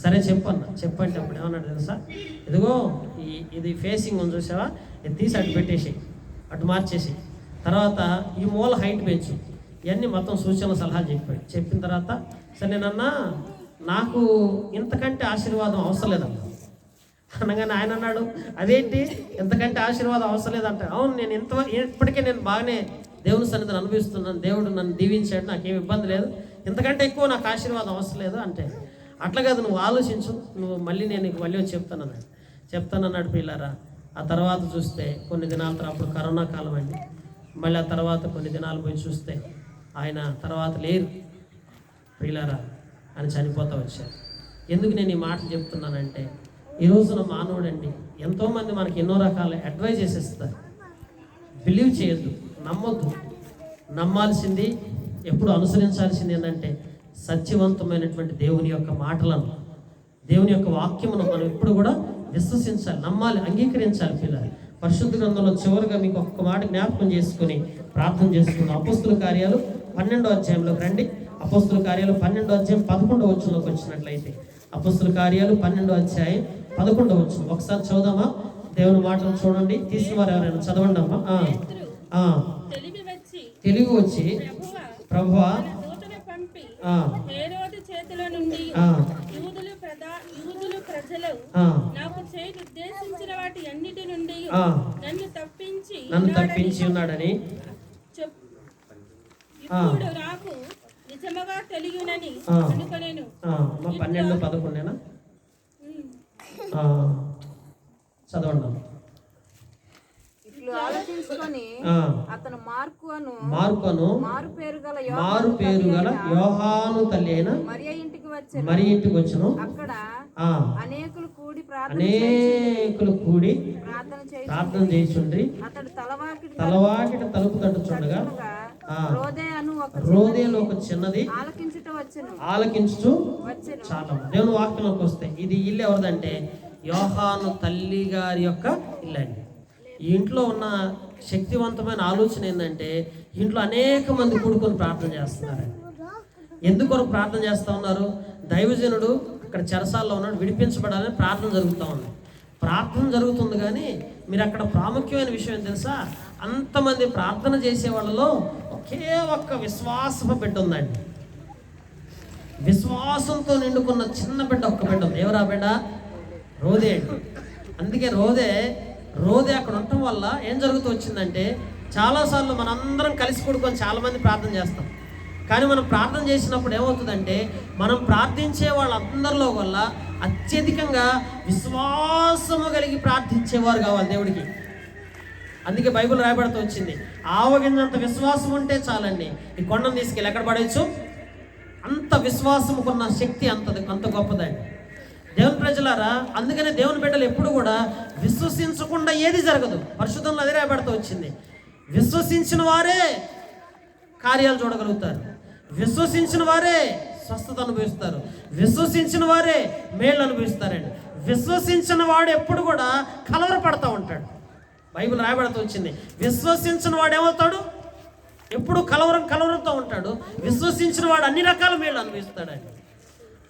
సరే చెప్పన్నా, చెప్పంటే అప్పుడు ఏమన్నాడు తెలుసా, ఇదిగో ఇది ఫేసింగ్ ఉంది చూసావా, ఇది తీసి అటు పెట్టేసి అటు మార్చేసి, తర్వాత ఈ మూల హైట్ పెంచు, ఇవన్నీ మొత్తం సూచనలు సలహాలు చెప్పాడు. చెప్పిన తర్వాత సరే నేనన్నా నాకు ఇంతకంటే ఆశీర్వాదం అవసరం లేదన్నా అనగానే ఆయన అన్నాడు, అదేంటి ఇంతకంటే ఆశీర్వాదం అవసరం లేదంటే, అవును నేను ఇప్పటికే నేను బాగానే దేవుని సన్నిధిని అనుభవిస్తున్నాను, దేవుడు నన్ను దీవించాడు, నాకేం ఇబ్బంది లేదు, ఇంతకంటే ఎక్కువ నాకు ఆశీర్వాదం అవసరం లేదు అంటే, అట్లా కాదు నువ్వు ఆలోచించు, నువ్వు మళ్ళీ నేను నీకు మళ్ళీ వచ్చి చెప్తానన్నాడు పిల్లారా. ఆ తర్వాత చూస్తే కొన్ని దినాల తర్వాత, అప్పుడు కరోనా కాలం అండి, మళ్ళీ ఆ తర్వాత కొన్ని దినాలు పోయి చూస్తే ఆయన తర్వాత లేరు పిల్లారా, ఆయన చనిపోతూ వచ్చారు. ఎందుకు నేను ఈ మాటలు చెప్తున్నానంటే, ఈ రోజున మానవుడండి ఎంతోమంది మనకి ఎన్నో రకాల అడ్వైజెస్ ఇస్తారు. బిలీవ్ చేయొద్దు, నమ్మొద్దు. నమ్మాల్సింది, ఎప్పుడు అనుసరించాల్సింది ఏంటంటే సత్యవంతమైనటువంటి దేవుని యొక్క మాటలను, దేవుని యొక్క వాక్యమును మనం ఎప్పుడు కూడా విశ్వసించాలి, నమ్మాలి, అంగీకరించాలి. పిల్లలు పరిశుద్ధ గ్రంథంలో చివరిగా మీకు ఒక్క మాట జ్ఞాపకం చేసుకుని ప్రార్థన చేసుకున్నాం. అపోస్తుల కార్యాలు 12వ అధ్యాయంలోకి రండి. అపోస్తుల కార్యాలు 12వ అధ్యాయం 11వ వచనంలోకి వచ్చినట్లయితే, అపోస్తుల కార్యాలు 12వ అధ్యాయం 11వ వచనం ఒకసారి చదువుదామా? దేవుని మాటలు చూడండి, తీసిన వారు ఎవరైనా చదవండి అమ్మా. తెలివి వచ్చి ప్రభువా హేరోదు చేతిలో నుండి యూదులు ప్రజలు నాకు చేయు ఉద్దేశించిన వాటి అన్నిటి నుండి నన్ను తప్పించి ఉన్నాడని ఇప్పుడు నాకు నిజముగా తెలియనని అనుకొనేను. 12-11 చదవండి. ఆలోచించుకొని అతను మార్కును మారు పేరు గల యోహాను తల్లి అయిన మరియ ఇంటికి వచ్చెను. అక్కడ అనేకులు కూడి ప్రార్థన చేయుచుండ్రి. అతడు తలవాకిట తలుపు తట్టుచుండగా రోదేలో ఒక చిన్నది ఆలకించుచు చాలా. దేవుని వాక్యంలోకి వస్తే ఇది ఇల్లు ఎవరిదంటే యోహాను తల్లి గారి యొక్క ఇల్లు అండి. ఈ ఇంట్లో ఉన్న శక్తివంతమైన ఆలోచన ఏంటంటే, ఇంట్లో అనేక మంది కూడుకొని ప్రార్థన చేస్తున్నారండి. ఎందుకు ప్రార్థన చేస్తూ ఉన్నారు? దైవజనుడు అక్కడ చెరసాల్లో ఉన్నాడు, విడిపించబడాలని ప్రార్థన జరుగుతూ ఉంది. ప్రార్థన జరుగుతుంది, కానీ మీరు అక్కడ ప్రాముఖ్యమైన విషయం తెలుసా, అంతమంది ప్రార్థన చేసే వాళ్ళలో ఒకే ఒక్క విశ్వాసపు బిడ్డ ఉందండి. విశ్వాసంతో నిండుకున్న చిన్న బిడ్డ, ఒక్క బిడ్డ ఉంది. ఎవరా బిడ్డ? రోదే అండి. అందుకే రోదే అక్కడ ఉండటం వల్ల ఏం జరుగుతూ వచ్చిందంటే, చాలాసార్లు మనందరం కలిసి కూడుకొని చాలామంది ప్రార్థన చేస్తాం, కానీ మనం ప్రార్థన చేసినప్పుడు ఏమవుతుందంటే, మనం ప్రార్థించే వాళ్ళందరిలో వల్ల అత్యధికంగా విశ్వాసము కలిగి ప్రార్థించేవారు కావాలి దేవుడికి. అందుకే బైబిల్ రాయబడుతూ వచ్చింది, ఆవగింజంత విశ్వాసం ఉంటే చాలండి, ఈ కొండను తీసుకెళ్ళి ఎక్కడ పడవచ్చు. అంత విశ్వాసముకున్న శక్తి అంత గొప్పదండి దేవుని ప్రజలారా. అందుకనే దేవుని బిడ్డలు ఎప్పుడు కూడా విశ్వసించకుండా ఏది జరగదు. పరిశుద్ధంలో అదే రాయబడుతూ వచ్చింది, విశ్వసించిన వారే కార్యాలు చూడగలుగుతారు, విశ్వసించిన వారే స్వస్థత అనుభవిస్తారు, విశ్వసించిన వారే మేళ్ళు అనుభవిస్తారండి. విశ్వసించిన వాడు ఎప్పుడు కూడా కలవరపడతా ఉంటాడు. బైబిల్ రాయబడుతూ వచ్చింది, విశ్వసించిన వాడు ఏమవుతాడు? ఎప్పుడు కలవరంతో ఉంటాడు. విశ్వసించిన వాడు అన్ని రకాల మేళ్ళు అనుభవిస్తాడండి.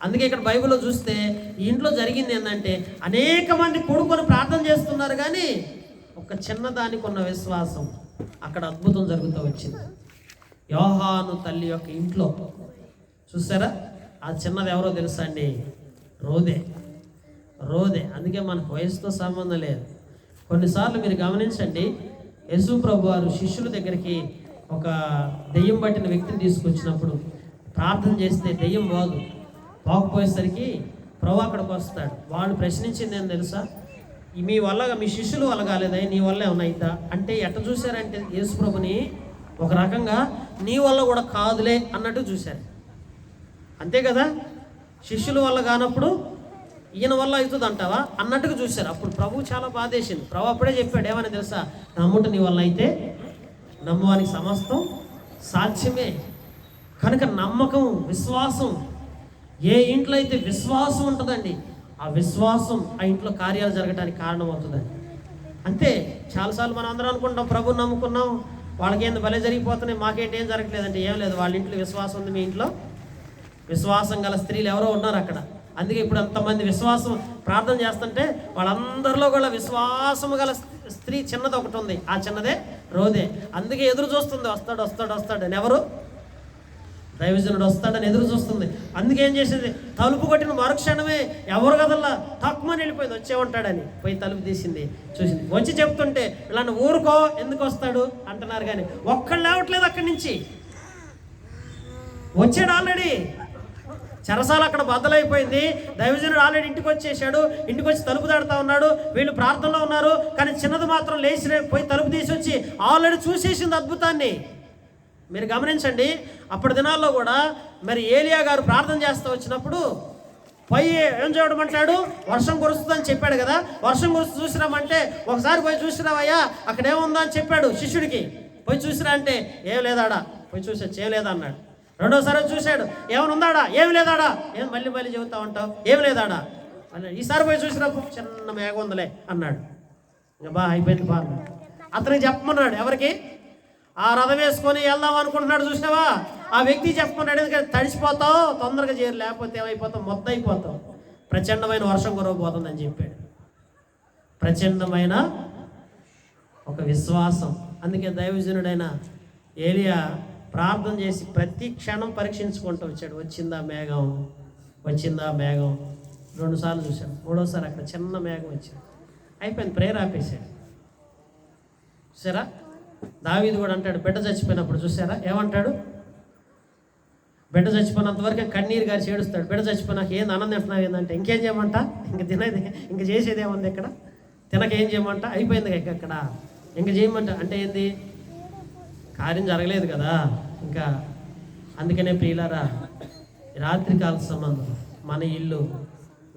అందుకే ఇక్కడ బైబిల్లో చూస్తే ఈ ఇంట్లో జరిగింది ఏంటంటే, అనేక మంది కూడుకొని ప్రార్థన చేస్తున్నారు, కానీ ఒక చిన్నదానికి ఉన్న విశ్వాసం, అక్కడ అద్భుతం జరుగుతూ వచ్చింది. యోహాను తల్లి యొక్క ఇంట్లో చూసారా, ఆ చిన్నది ఎవరో తెలుసా అండి? రోదే. అందుకే మనకు వయసుతో సంబంధం లేదు. కొన్నిసార్లు మీరు గమనించండి, యేసు ప్రభు వారు శిష్యుల దగ్గరికి ఒక దెయ్యం పట్టిన వ్యక్తిని తీసుకొచ్చినప్పుడు ప్రార్థన చేస్తే దెయ్యం పోకపోయేసరికి ప్రభు అక్కడికి వస్తాడు. వాళ్ళు ప్రశ్నించింది ఏం తెలుసా, మీ శిష్యుల వల్ల కాలేదా, నీ వల్ల ఏమన్నా అయిద్దా అంటే, ఎట్ట చూశారంటే యేసు ప్రభుని ఒక రకంగా నీ వల్ల కూడా కాదులే అన్నట్టు చూశారు. అంతే కదా, శిష్యుల వల్ల కానప్పుడు ఈయన వల్ల అవుతుంది అంటావా అన్నట్టుగా చూశారు. అప్పుడు ప్రభు చాలా బాధేసింది. ప్రభు అప్పుడే చెప్పాడు, ఏమని తెలుసా, నమ్ముట నీ వల్ల అయితే నమ్మవానికి సమస్తం సాధ్యమే. కనుక నమ్మకం, విశ్వాసం, ఏ ఇంట్లో అయితే విశ్వాసం ఉంటుందండి, ఆ విశ్వాసం ఆ ఇంట్లో కార్యాలు జరగడానికి కారణం అవుతుందండి. అంతే. చాలాసార్లు మనం అందరం అనుకుంటాం, ప్రభుని నమ్ముకున్నాం, వాళ్ళకేంది భలే జరిగిపోతున్నాయి, మాకేంటి ఏం జరగట్లేదంటే ఏం లేదు, వాళ్ళ ఇంట్లో విశ్వాసం ఉంది, మీ ఇంట్లో విశ్వాసం గల స్త్రీలు ఎవరో ఉన్నారు అక్కడ. అందుకే ఇప్పుడు అంతమంది విశ్వాసం ప్రార్థన చేస్తుంటే వాళ్ళందరిలో కూడా విశ్వాసము గల స్త్రీ చిన్నది ఒకటి ఉంది, ఆ చిన్నదే రోదే. అందుకే ఎదురు చూస్తుంది, వస్తాడు వస్తాడు వస్తాడు అని. ఎవరు? దైవజనుడు వస్తాడని ఎదురు చూస్తుంది. అందుకే ఏం చేసింది, తలుపు కొట్టిన మరుక్షణమే ఎవరు కదల్లా తక్కువని వెళ్ళిపోయింది, వచ్చే ఉంటాడని పోయి తలుపు తీసింది, చూసింది. వచ్చి చెప్తుంటే ఇలాంటి ఊరుకో ఎందుకు వస్తాడు అంటున్నారు, కానీ ఒక్కళ్ళు లేవట్లేదు అక్కడి నుంచి. వచ్చాడు ఆల్రెడీ, చెరసాల అక్కడ బద్దలైపోయింది. దైవజనుడు ఆల్రెడీ ఇంటికి వచ్చేసాడు, ఇంటికి వచ్చి తలుపు దాడుతూ ఉన్నాడు. వీళ్ళు ప్రార్థనలో ఉన్నారు, కానీ చిన్నది మాత్రం లేచి పోయి తలుపు తీసి వచ్చి ఆల్రెడీ చూసేసింది అద్భుతాన్ని. మీరు గమనించండి, అప్పటి దినాల్లో కూడా మరి ఏలియా గారు ప్రార్థన చేస్తూ వచ్చినప్పుడు పోయి ఏం చేయడమంటాడు, వర్షం కురుస్తుందని చెప్పాడు కదా, వర్షం కురుస్తూ చూసిరామంటే ఒకసారి పోయి చూసిరావయ్యా అక్కడ ఏముందో అని చెప్పాడు శిష్యుడికి. పోయి చూసిరా అంటే ఏం లేదాడా, పోయి చూసా చేయలేదా అన్నాడు. రెండోసారి చూశాడు, ఏమైనా ఉందాడా, ఏమి లేదాడా, ఏం మళ్ళీ మళ్ళీ చెబుతా ఉంటావు, ఏమి లేదాడా అన్నాడు. ఈసారి పోయి చూసినప్పుడు చిన్న మేఘం ఉందిలే అన్నాడు. ఇంకా బాగా అయిపోయింది బాగా. అతనికి చెప్పమన్నాడు, ఎవరికి? ఆ రథం వేసుకొని వెళ్దాం అనుకుంటున్నాడు చూసినావా, ఆ వ్యక్తి చెప్పమన్నాడు. ఎందుకంటే తడిసిపోతావు, తొందరగా చేరు, లేకపోతే ఏమైపోతావు, మొత్తం అయిపోతావు, ప్రచండమైన వర్షం కురవబోతుందని చెప్పాడు. ప్రచండమైన ఒక విశ్వాసం. అందుకే దైవజనుడైన ఏలియా ప్రార్థన చేసి ప్రతి క్షణం పరీక్షించుకుంటూ వచ్చాడు. వచ్చిందా మేఘం, వచ్చిందా మేఘం. 2 సార్లు చూశాడు, 3వసారి అక్కడ చిన్న మేఘం వచ్చింది, అయిపోయింది, ప్రేయర్ ఆపేశాడు. చూసారా, దావీదు కూడా అంటాడు, బిడ్డ చచ్చిపోయినప్పుడు చూసారా ఏమంటాడు, బిడ్డ చచ్చిపోయినంత వరకు కన్నీరు గారి ఏడుస్తాడు. బిడ్డ చచ్చిపోయినాక ఏంది ఆనందం తింటున్నావు ఏంటంటే, ఇంకేం చేయమంట, ఇంక తినేది ఇంక చేసేది ఏముంది ఇక్కడ, తినకేం చేయమంట, అయిపోయింది ఇక్కడ ఇంక చేయమంట. అంటే ఏంది, కార్యం జరగలేదు కదా ఇంకా. అందుకనే ప్రియులారా, రాత్రికాల సంబంధం మన ఇల్లు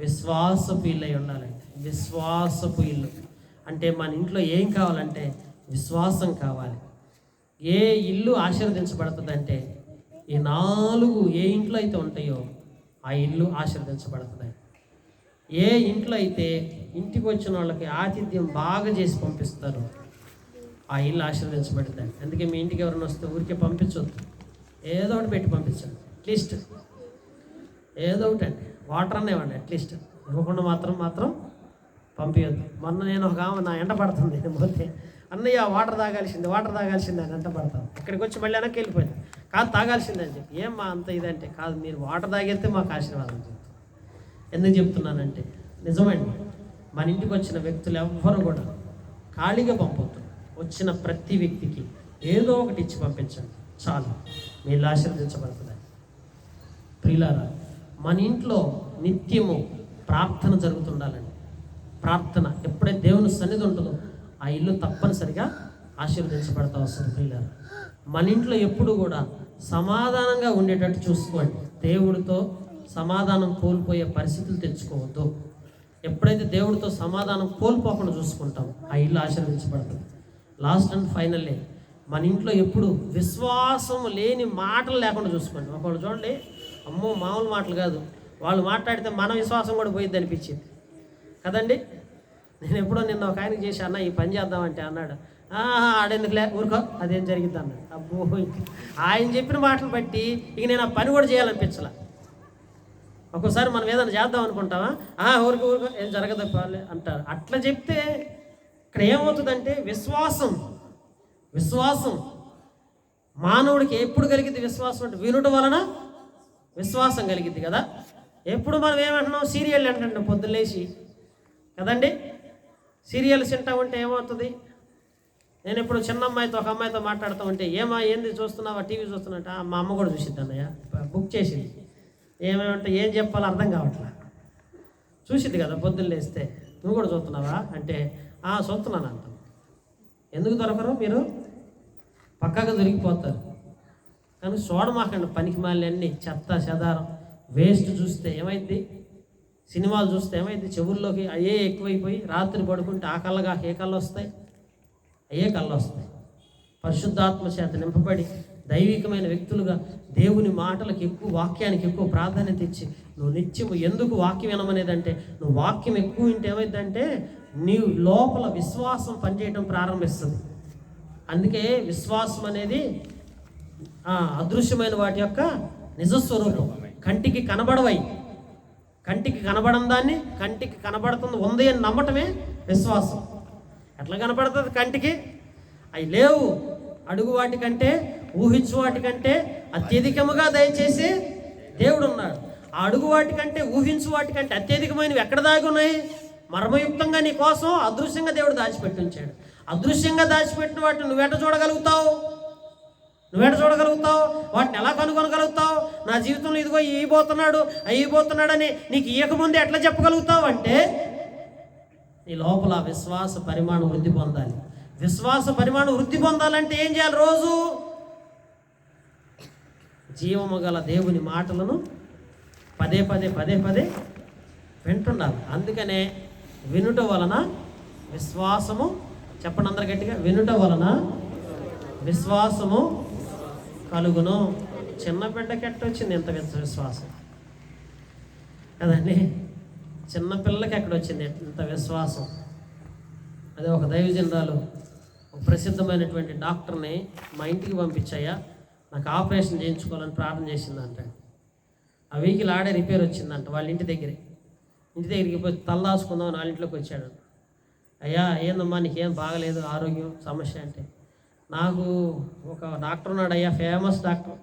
విశ్వాసపు ఇల్లు అయి ఉండాలండి. విశ్వాసపు ఇల్లు అంటే మన ఇంట్లో ఏం కావాలంటే విశ్వాసం కావాలి. ఏ ఇల్లు ఆశీర్వదించబడుతుందంటే ఈ 4 ఏ ఇంట్లో అయితే ఉంటాయో ఆ ఇల్లు ఆశీర్వదించబడుతుంది. ఏ ఇంట్లో అయితే ఇంటికి వచ్చిన వాళ్ళకి ఆతిథ్యం బాగా చేసి పంపిస్తారు ఆ ఇల్లు ఆశీర్వదించబడుతుంది. అందుకే మీ ఇంటికి ఎవరైనా వస్తే ఊరికే పంపించవద్దు, ఏదో ఒకటి పెట్టి పంపించండి. అట్లీస్ట్ ఏదో ఒకటి అండి, వాటర్ అన్న ఇవ్వండి అట్లీస్ట్, ఇవ్వకుండా మాత్రం పంపించద్దు. మొన్న నేను ఒక ఆమె నా ఎంట పడుతుంది పోతే, అన్నయ్య వాటర్ తాగాల్సిందే అని ఎంట పడతాను. ఇక్కడికి వచ్చి మళ్ళీ వెనక్కి వెళ్ళిపోయింది, కాదు తాగాల్సిందే అని చెప్పి. ఏం మా అంత ఇదంటే, కాదు మీరు వాటర్ తాగితే మాకు ఆశీర్వాదం చెప్తాం. ఎందుకు చెప్తున్నానంటే నిజమండి, మన ఇంటికి వచ్చిన వ్యక్తులు ఎవ్వరు కూడా ఖాళీగా పంపొద్దు. వచ్చిన ప్రతి వ్యక్తికి ఏదో ఒకటి ఇచ్చి పంపించండి, చాలు, మీరు ఆశీర్వదించబడుతుంది. ప్రియులారా, మన ఇంట్లో నిత్యము ప్రార్థన జరుగుతుండాలండి. ప్రార్థన ఎప్పుడైతే దేవుని సన్నిధి ఉంటుందో ఆ ఇల్లు తప్పనిసరిగా ఆశీర్వదించబడతా వస్తుంది. ప్రియులారా, మన ఇంట్లో ఎప్పుడు కూడా సమాధానంగా ఉండేటట్టు చూసుకోండి. దేవుడితో సమాధానం కోల్పోయే పరిస్థితులు తెచ్చుకోవద్దు. ఎప్పుడైతే దేవుడితో సమాధానం కోల్పోకుండా చూసుకుంటాం ఆ ఇల్లు ఆశీర్వదించబడుతుంది. లాస్ట్ అండ్ ఫైనల్లీ మన ఇంట్లో ఎప్పుడు విశ్వాసం లేని మాటలు లేకుండా చూసుకోండి. ఒకళ్ళు చూడండి, అమ్మో మామూలు మాటలు కాదు, వాళ్ళు మాట్లాడితే మన విశ్వాసం కూడా పోయిద్ది అనిపించింది కదండి. నేను ఎప్పుడో నిన్న ఒక ఆయనకి చేసి, అన్న ఈ పని చేద్దామంటే అన్నాడు, ఆడెందుకులే ఊరుకో అదేం జరిగిద్ది అన్నాడు. అబ్బో, ఆయన చెప్పిన మాటలు బట్టి ఇక నేను ఆ పని కూడా చేయాలనిపించలే. ఒక్కోసారి మనం ఏదైనా చేద్దాం అనుకుంటామా, ఊరుకో ఏం జరగదు అంటారు. అట్లా చెప్తే ఇక్కడ ఏమవుతుందంటే విశ్వాసం మానవుడికి ఎప్పుడు కలిగిద్ది విశ్వాసం అంటే వినుట వలన విశ్వాసం కలిగిద్ది కదా. ఎప్పుడు మనం ఏమంటున్నాం, సీరియల్ అంటుంటాం పొద్దులేసి కదండి. సీరియల్స్ తింటా ఉంటే ఏమవుతుంది, నేను ఇప్పుడు చిన్న అమ్మాయితో ఒక అమ్మాయితో మాట్లాడుతూ ఉంటే, ఏంది చూస్తున్నావా, టీవీ చూస్తున్నట్ట, మా అమ్మ కూడా చూసిద్ది అన్నయ్య, బుక్ చేసింది, ఏమేమంటే ఏం చెప్పాలో అర్థం కావట్లా, చూసిద్ది కదా పొద్దున్న లేస్తే, నువ్వు కూడా చూస్తున్నావా అంటే చూస్తున్నాను అంటాం. ఎందుకు దొరకరు మీరు, పక్కగా దొరికిపోతారు. కానీ చూడమాకండి పనికి మాలి అన్నీ చెత్త చెదారం వేస్ట్. చూస్తే ఏమైంది, సినిమాలు చూస్తే ఏమైంది, చెవుల్లోకి అయ్యే ఎక్కువైపోయి రాత్రి పడుకుంటే ఆ కళ్ళగా ఏ కళ్ళు వస్తాయి, అయ్యే కళ్ళు వస్తాయి. పరిశుద్ధాత్మ చేత నింపబడి దైవికమైన వ్యక్తులుగా దేవుని మాటలకు ఎక్కువ, వాక్యానికి ఎక్కువ ప్రాధాన్యత ఇచ్చి నువ్వు నిత్యము ఎందుకు వాక్యం వినమనేదంటే, నువ్వు వాక్యం ఎక్కువ వింటే ఏమైందంటే నీ లోపల విశ్వాసం పనిచేయడం ప్రారంభిస్తుంది. అందుకే విశ్వాసం అనేది అదృశ్యమైన వాటి యొక్క నిజస్వరూపం. కంటికి కనబడవై, కంటికి కనబడని దాన్ని కంటికి కనబడుతుంది ఉంది అని నమ్మటమే విశ్వాసం. ఎట్లా కనబడుతుంది కంటికి? అవి లేవు. అడుగు వాటికంటే ఊహించు వాటికంటే అత్యధికముగా దయచేసి దేవుడు ఉన్నాడు. ఆ అడుగు వాటికంటే ఊహించు వాటికంటే అత్యధికమైనవి ఎక్కడ దాగి ఉన్నాయి? మర్మయుక్తంగా నీ కోసం అదృశ్యంగా దేవుడు దాచిపెట్టి ఉంచాడు. అదృశ్యంగా దాచిపెట్టిన వాటిని నువ్వెట చూడగలుగుతావు? వాటిని ఎలా కనుగొనగలుగుతావు? నా జీవితంలో ఇదిగో అయిపోతున్నాడని నీకు ఇయ్యకముందే ఎట్లా చెప్పగలుగుతావు అంటే నీ లోపల విశ్వాస పరిమాణం వృద్ధి పొందాలి. విశ్వాస పరిమాణం వృద్ధి పొందాలంటే ఏం చేయాలి? రోజు జీవము గల దేవుని మాటలను పదే పదే వింటున్నారు. అందుకనే వినుట వలన విశ్వాసము, చెప్పండి అందరు గట్టిగా, వినుట వలన విశ్వాసము కలుగును. చిన్న బిడ్డకి ఎట్టొచ్చింది ఇంత విశ్వాసం కదండి? చిన్నపిల్లలకి ఎక్కడొచ్చింది ఇంత విశ్వాసం? అదే ఒక దైవజనురాలు, ఒక ప్రసిద్ధమైనటువంటి డాక్టర్ని మా ఇంటికి పంపించాయా, నాకు ఆపరేషన్ చేయించుకోవాలని ప్రార్థన చేసిందంట. ఆ వెహికల్ ఆడే రిపేర్ వచ్చిందంట వాళ్ళ ఇంటి దగ్గరికి పోయి తలదాచుకుందామని వాళ్ళ ఇంట్లోకి వచ్చాడు. అయ్యా ఏందమ్మా నీకేం బాగలేదు ఆరోగ్యం సమస్య అంటే, నాకు ఒక డాక్టర్ ఉన్నాడు అయ్యా, ఫేమస్ డాక్టర్,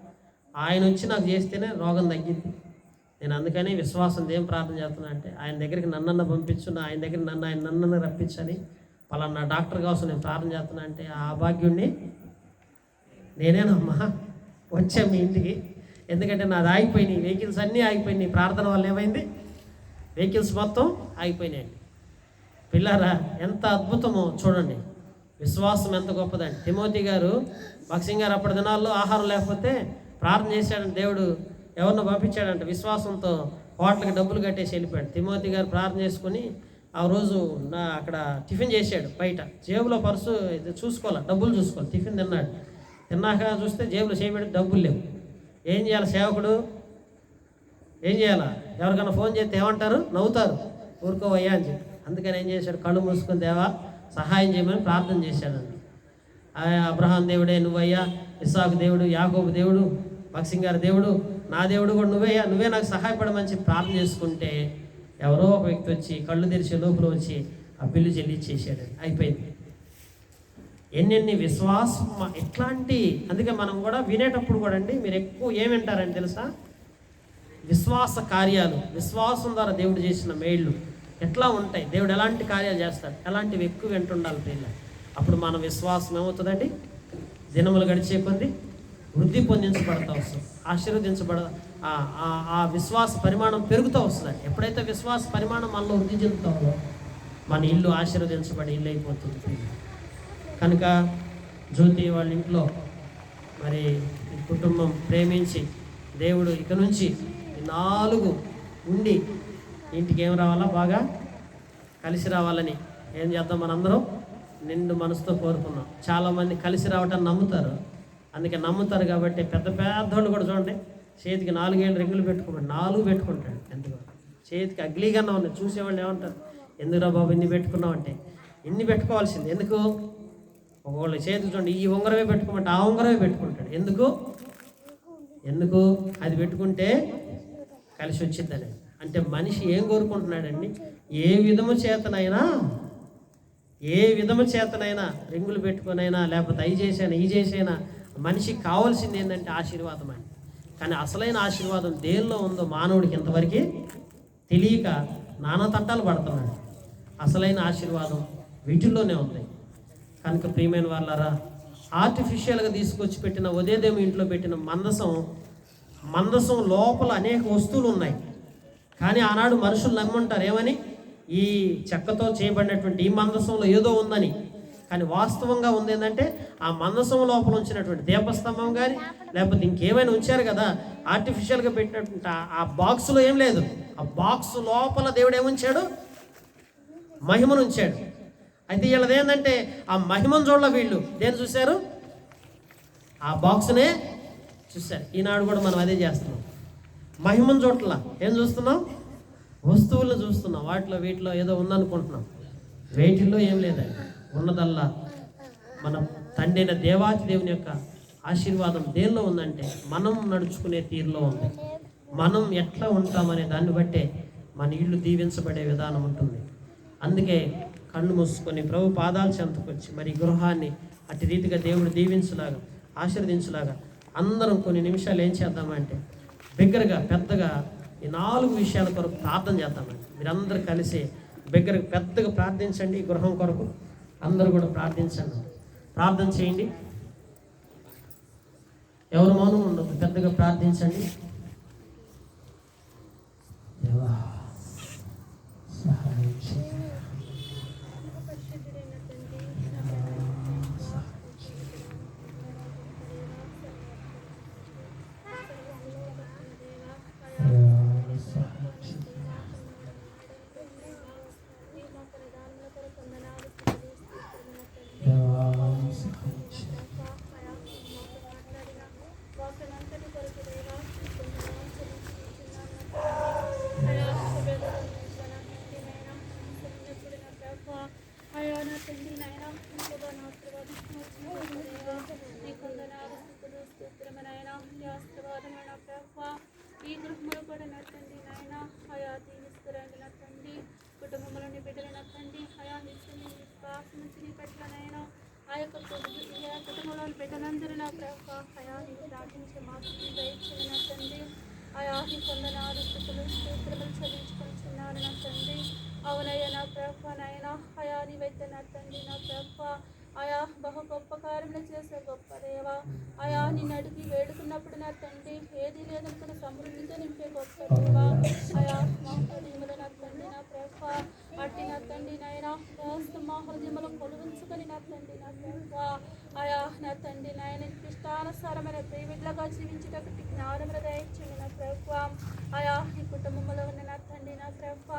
ఆయన వచ్చి నాకు చేస్తేనే రోగం తగ్గింది. నేను అందుకని విశ్వాసం ఏం ప్రార్థన చేస్తున్నా అంటే, ఆయన దగ్గరికి నన్నన్న పంపించు, ఆయన దగ్గర నన్ను రప్పించని పలానా డాక్టర్ కోసం నేను ప్రార్థన చేస్తున్నా అంటే, ఆ భాగ్యుణ్ణి నేనేనమ్మా వచ్చా మీ ఇంటికి. ఎందుకంటే నాది ఆగిపోయినాయి, వెహికల్స్ అన్నీ ఆగిపోయినాయి. ప్రార్థన వల్ల ఏమైంది? వెహికల్స్ మొత్తం ఆగిపోయినాయండి. పిల్లారా ఎంత అద్భుతమో చూడండి, విశ్వాసం ఎంత గొప్పదండి. తిమోతి గారు, భక్సింగ్ గారు అప్పటి దినాల్లో ఆహారం లేకపోతే ప్రార్థన చేశాడంటే దేవుడు ఎవరినో పంపించాడంట. విశ్వాసంతో హోటల్కి డబ్బులు కట్టేసి వెళ్ళిపోయాడు. తిమోతి గారు ప్రార్థన చేసుకుని ఆ రోజు అక్కడ టిఫిన్ చేశాడు. బయట జేబులో పర్సు చూసుకోవాలి, డబ్బులు చూసుకోవాలి. టిఫిన్ తిన్నాడు. తిన్నాక చూస్తే జేబులో చేయబెట్టి డబ్బులు లేవు. ఏం చేయాలి సేవకుడు? ఏం చేయాలా? ఎవరికైనా ఫోన్ చేస్తే ఏమంటారు? నవ్వుతారు, ఊరుకోవయ్యా అని చెప్పి. అందుకని ఏం చేశాడు? కళ్ళు మూసుకొని దేవా సహాయం చేయమని ప్రార్థన చేశాడండి. అబ్రహాం దేవుడే నువ్వయ్యా, ఇస్సాకు దేవుడు, యాకోబు దేవుడు, భక్సింగ్ గారి దేవుడు, నా దేవుడు కూడా నువ్వే నాకు సహాయపడమని చెప్పి ప్రార్థన చేసుకుంటే ఎవరో ఒక వ్యక్తి వచ్చి కళ్ళు తెరిచే లోపల వచ్చి ఆ బిల్లు చెల్లించేసాడు. అయిపోయింది. ఎన్నెన్ని విశ్వాసం ఎట్లాంటి. అందుకే మనం కూడా వినేటప్పుడు కూడా అండి, మీరు ఎక్కువ ఏం వింటారని తెలుసా? విశ్వాస కార్యాలు, విశ్వాసం ద్వారా దేవుడు చేసిన మేళ్ళు ఎట్లా ఉంటాయి, దేవుడు ఎలాంటి కార్యాలు చేస్తాడు, ఎలాంటివి ఎక్కువ వింటుండాలి పిల్లలు. అప్పుడు మన విశ్వాసం ఏమవుతుందండి? దినములు గడిచే కొద్ది వృద్ధి పొందించబడతా వస్తుంది, ఆ విశ్వాస పరిమాణం పెరుగుతూ వస్తుందండి. ఎప్పుడైతే విశ్వాస పరిమాణం మనలో వృద్ధి చెందుతామో మన ఇల్లు ఆశీర్వదించబడి ఇల్లు అయిపోతుంది. కనుక జ్యోతి వాళ్ళ ఇంట్లో మరి కుటుంబం ప్రేమించి దేవుడు ఇక నుంచి 4 ఉండి ఇంటికి ఏం రావాలా? బాగా కలిసి రావాలని ఏం చేద్దాం? మనందరం నిండు మనసుతో కోరుకున్నాం. చాలామంది కలిసి రావటాన్ని నమ్ముతారు. అందుకే నమ్ముతారు కాబట్టి పెద్దోళ్ళు కూడా చూడండి, చేతికి 4 ఏళ్ళు రింగులు పెట్టుకోమండి, 4 పెట్టుకుంటాడు. ఎందుకు చేతికి అగ్లీగానే ఉన్నాయి. చూసేవాళ్ళు ఏమంటారు? ఎందుకురా బాబు ఇన్ని పెట్టుకున్నావు అంటే, ఇన్ని పెట్టుకోవాల్సింది ఎందుకు? ఒకళ్ళు చేతికి చూడండి, ఈ ఉంగరమే పెట్టుకోమంటే ఆ ఉంగరమే పెట్టుకుంటాడు. ఎందుకు అది పెట్టుకుంటే కలిసి వచ్చిందని. అంటే మనిషి ఏం కోరుకుంటున్నాడండి? ఏ విధము చేతనైనా రింగులు పెట్టుకునైనా లేకపోతే అవి చేసైనా మనిషికి కావాల్సింది ఏంటంటే ఆశీర్వాదం అని. కానీ అసలైన ఆశీర్వాదం దేనిలో ఉందో మానవుడికి ఇంతవరకు తెలియక నానా తంటాలు పడుతున్నాడు. అసలైన ఆశీర్వాదం వీటిల్లోనే ఉంది. కనుక ప్రియమైన వాళ్ళారా, ఆర్టిఫిషియల్గా తీసుకొచ్చి పెట్టిన ఉదయదేవి ఇంట్లో పెట్టిన మందసం లోపల అనేక వస్తువులు ఉన్నాయి. కానీ ఆనాడు మనుషులు నమ్ముంటారు ఏమని? ఈ చెక్కతో చేయబడినటువంటి ఈ మందసంలో ఏదో ఉందని. కానీ వాస్తవంగా ఉంది ఏంటంటే ఆ మందసం లోపల ఉంచినటువంటి దీపస్తంభం కానీ లేకపోతే ఇంకేమైనా ఉంచారు కదా, ఆర్టిఫిషియల్గా పెట్టినటువంటి ఆ బాక్స్లో ఏం లేదు. ఆ బాక్స్ లోపల దేవుడు ఏముంచాడు? మహిమను ఉంచాడు. అయితే వీళ్ళది ఏంటంటే ఆ మహిమను చూడాల, వీళ్ళు దేని చూశారు? ఆ బాక్స్నే చూశారు. ఈనాడు కూడా మనం అదే చేస్తున్నాం. మహిమను చూడట్లా, ఏం చూస్తున్నాం? వస్తువులను చూస్తున్నాం. వీటిలో ఏదో ఉందనుకుంటున్నాం. వేటిల్లో ఏం లేదండి, ఉన్నదల్లా మన తండ్రి అయిన దేవాతి దేవుని యొక్క ఆశీర్వాదం దేనిలో ఉందంటే మనం నడుచుకునే తీరులో ఉంది. మనం ఎట్లా ఉంటామనే దాన్ని బట్టే మన ఇల్లు దీవించబడే విధానం ఉంటుంది. అందుకే కళ్ళు మూసుకొని ప్రభు పాదాల చెంతకొచ్చి మరి గృహాన్ని అటు రీతిగా దేవుడు దీవించలాగా ఆశీర్వదించలాగా అందరం కొన్ని నిమిషాలు ఏం చేద్దామంటే బిగ్గరగా పెద్దగా ఈ 4 విషయాల కొరకు ప్రార్థన చేద్దామండి. మీరందరూ కలిసి బిగ్గరగా పెద్దగా ప్రార్థించండి. ఈ గృహం కొరకు అందరూ కూడా ప్రార్థించండి, ప్రార్థన చేయండి. ఎవరు మౌనం ఉండదు, పెద్దగా ప్రార్థించండి. దేవా సహాయం చేయండి. ఈ గృహములు కూడా నచ్చండి నాయన, అయా దీవిస్తురండి నచ్చండి. కుటుంబంలోని బిడ్డలు నచ్చండి, అయా నిత్యం విశ్వాసం నుంచి నీ పట్లనైనా ఆ యొక్క కుటుంబంలోని బిడ్డలందరూ నా ప్రభు అయా నీకు ప్రార్థించే మాకు దయచేసి నచ్చండి. అయా నీ కొందనాలు స్థుతులు స్తోత్రములు చెల్లించుకుంటున్నాను నచ్చండి. అవునయ్యా నా ప్రభు నాయన, అయా నీవైతే నచ్చండి నా ప్రభు. అయా బహు గొప్ప కార్యములు చేసే గొప్ప దేవా, అయా నిన్ను అడిగి వేడుకున్నప్పుడు నా తండ్రి ఏది లేదనుకున్న సమృద్ధితో నింపే గొప్ప దేవా, అయా మా హృదయములు నా తండ్రి నా ప్రభ అట్టి నా తండ్రి నాయన మా హృదయములు కొలువించుకొని నా తండ్రి నా ప్రభ, అయా నా తండ్రి నాయన ఇష్టానుసారమైన దైవిడ్లగా జీవించేటప్పుడు జ్ఞానములు దయచేయండి నా ప్రభ. అయా ఈ కుటుంబంలో ఉన్న నా తండ్రి నా ప్రభ,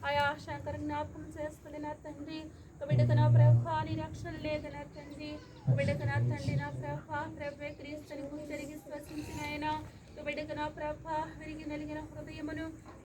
అయా శంకర జ్ఞాపకం చేసుకుని నా తండ్రి బిడ్డకు నా ప్రభ నీ రక్షణ లేదు నా తండ్రి. బిడ్డకు నా తండ్రి నా ప్రభ ప్రభే క్రీస్తుని తిరిగి స్పర్శించిన ఆయన బిడ్డకు నా ప్రభ విరిగి నలిగిన హృదయమును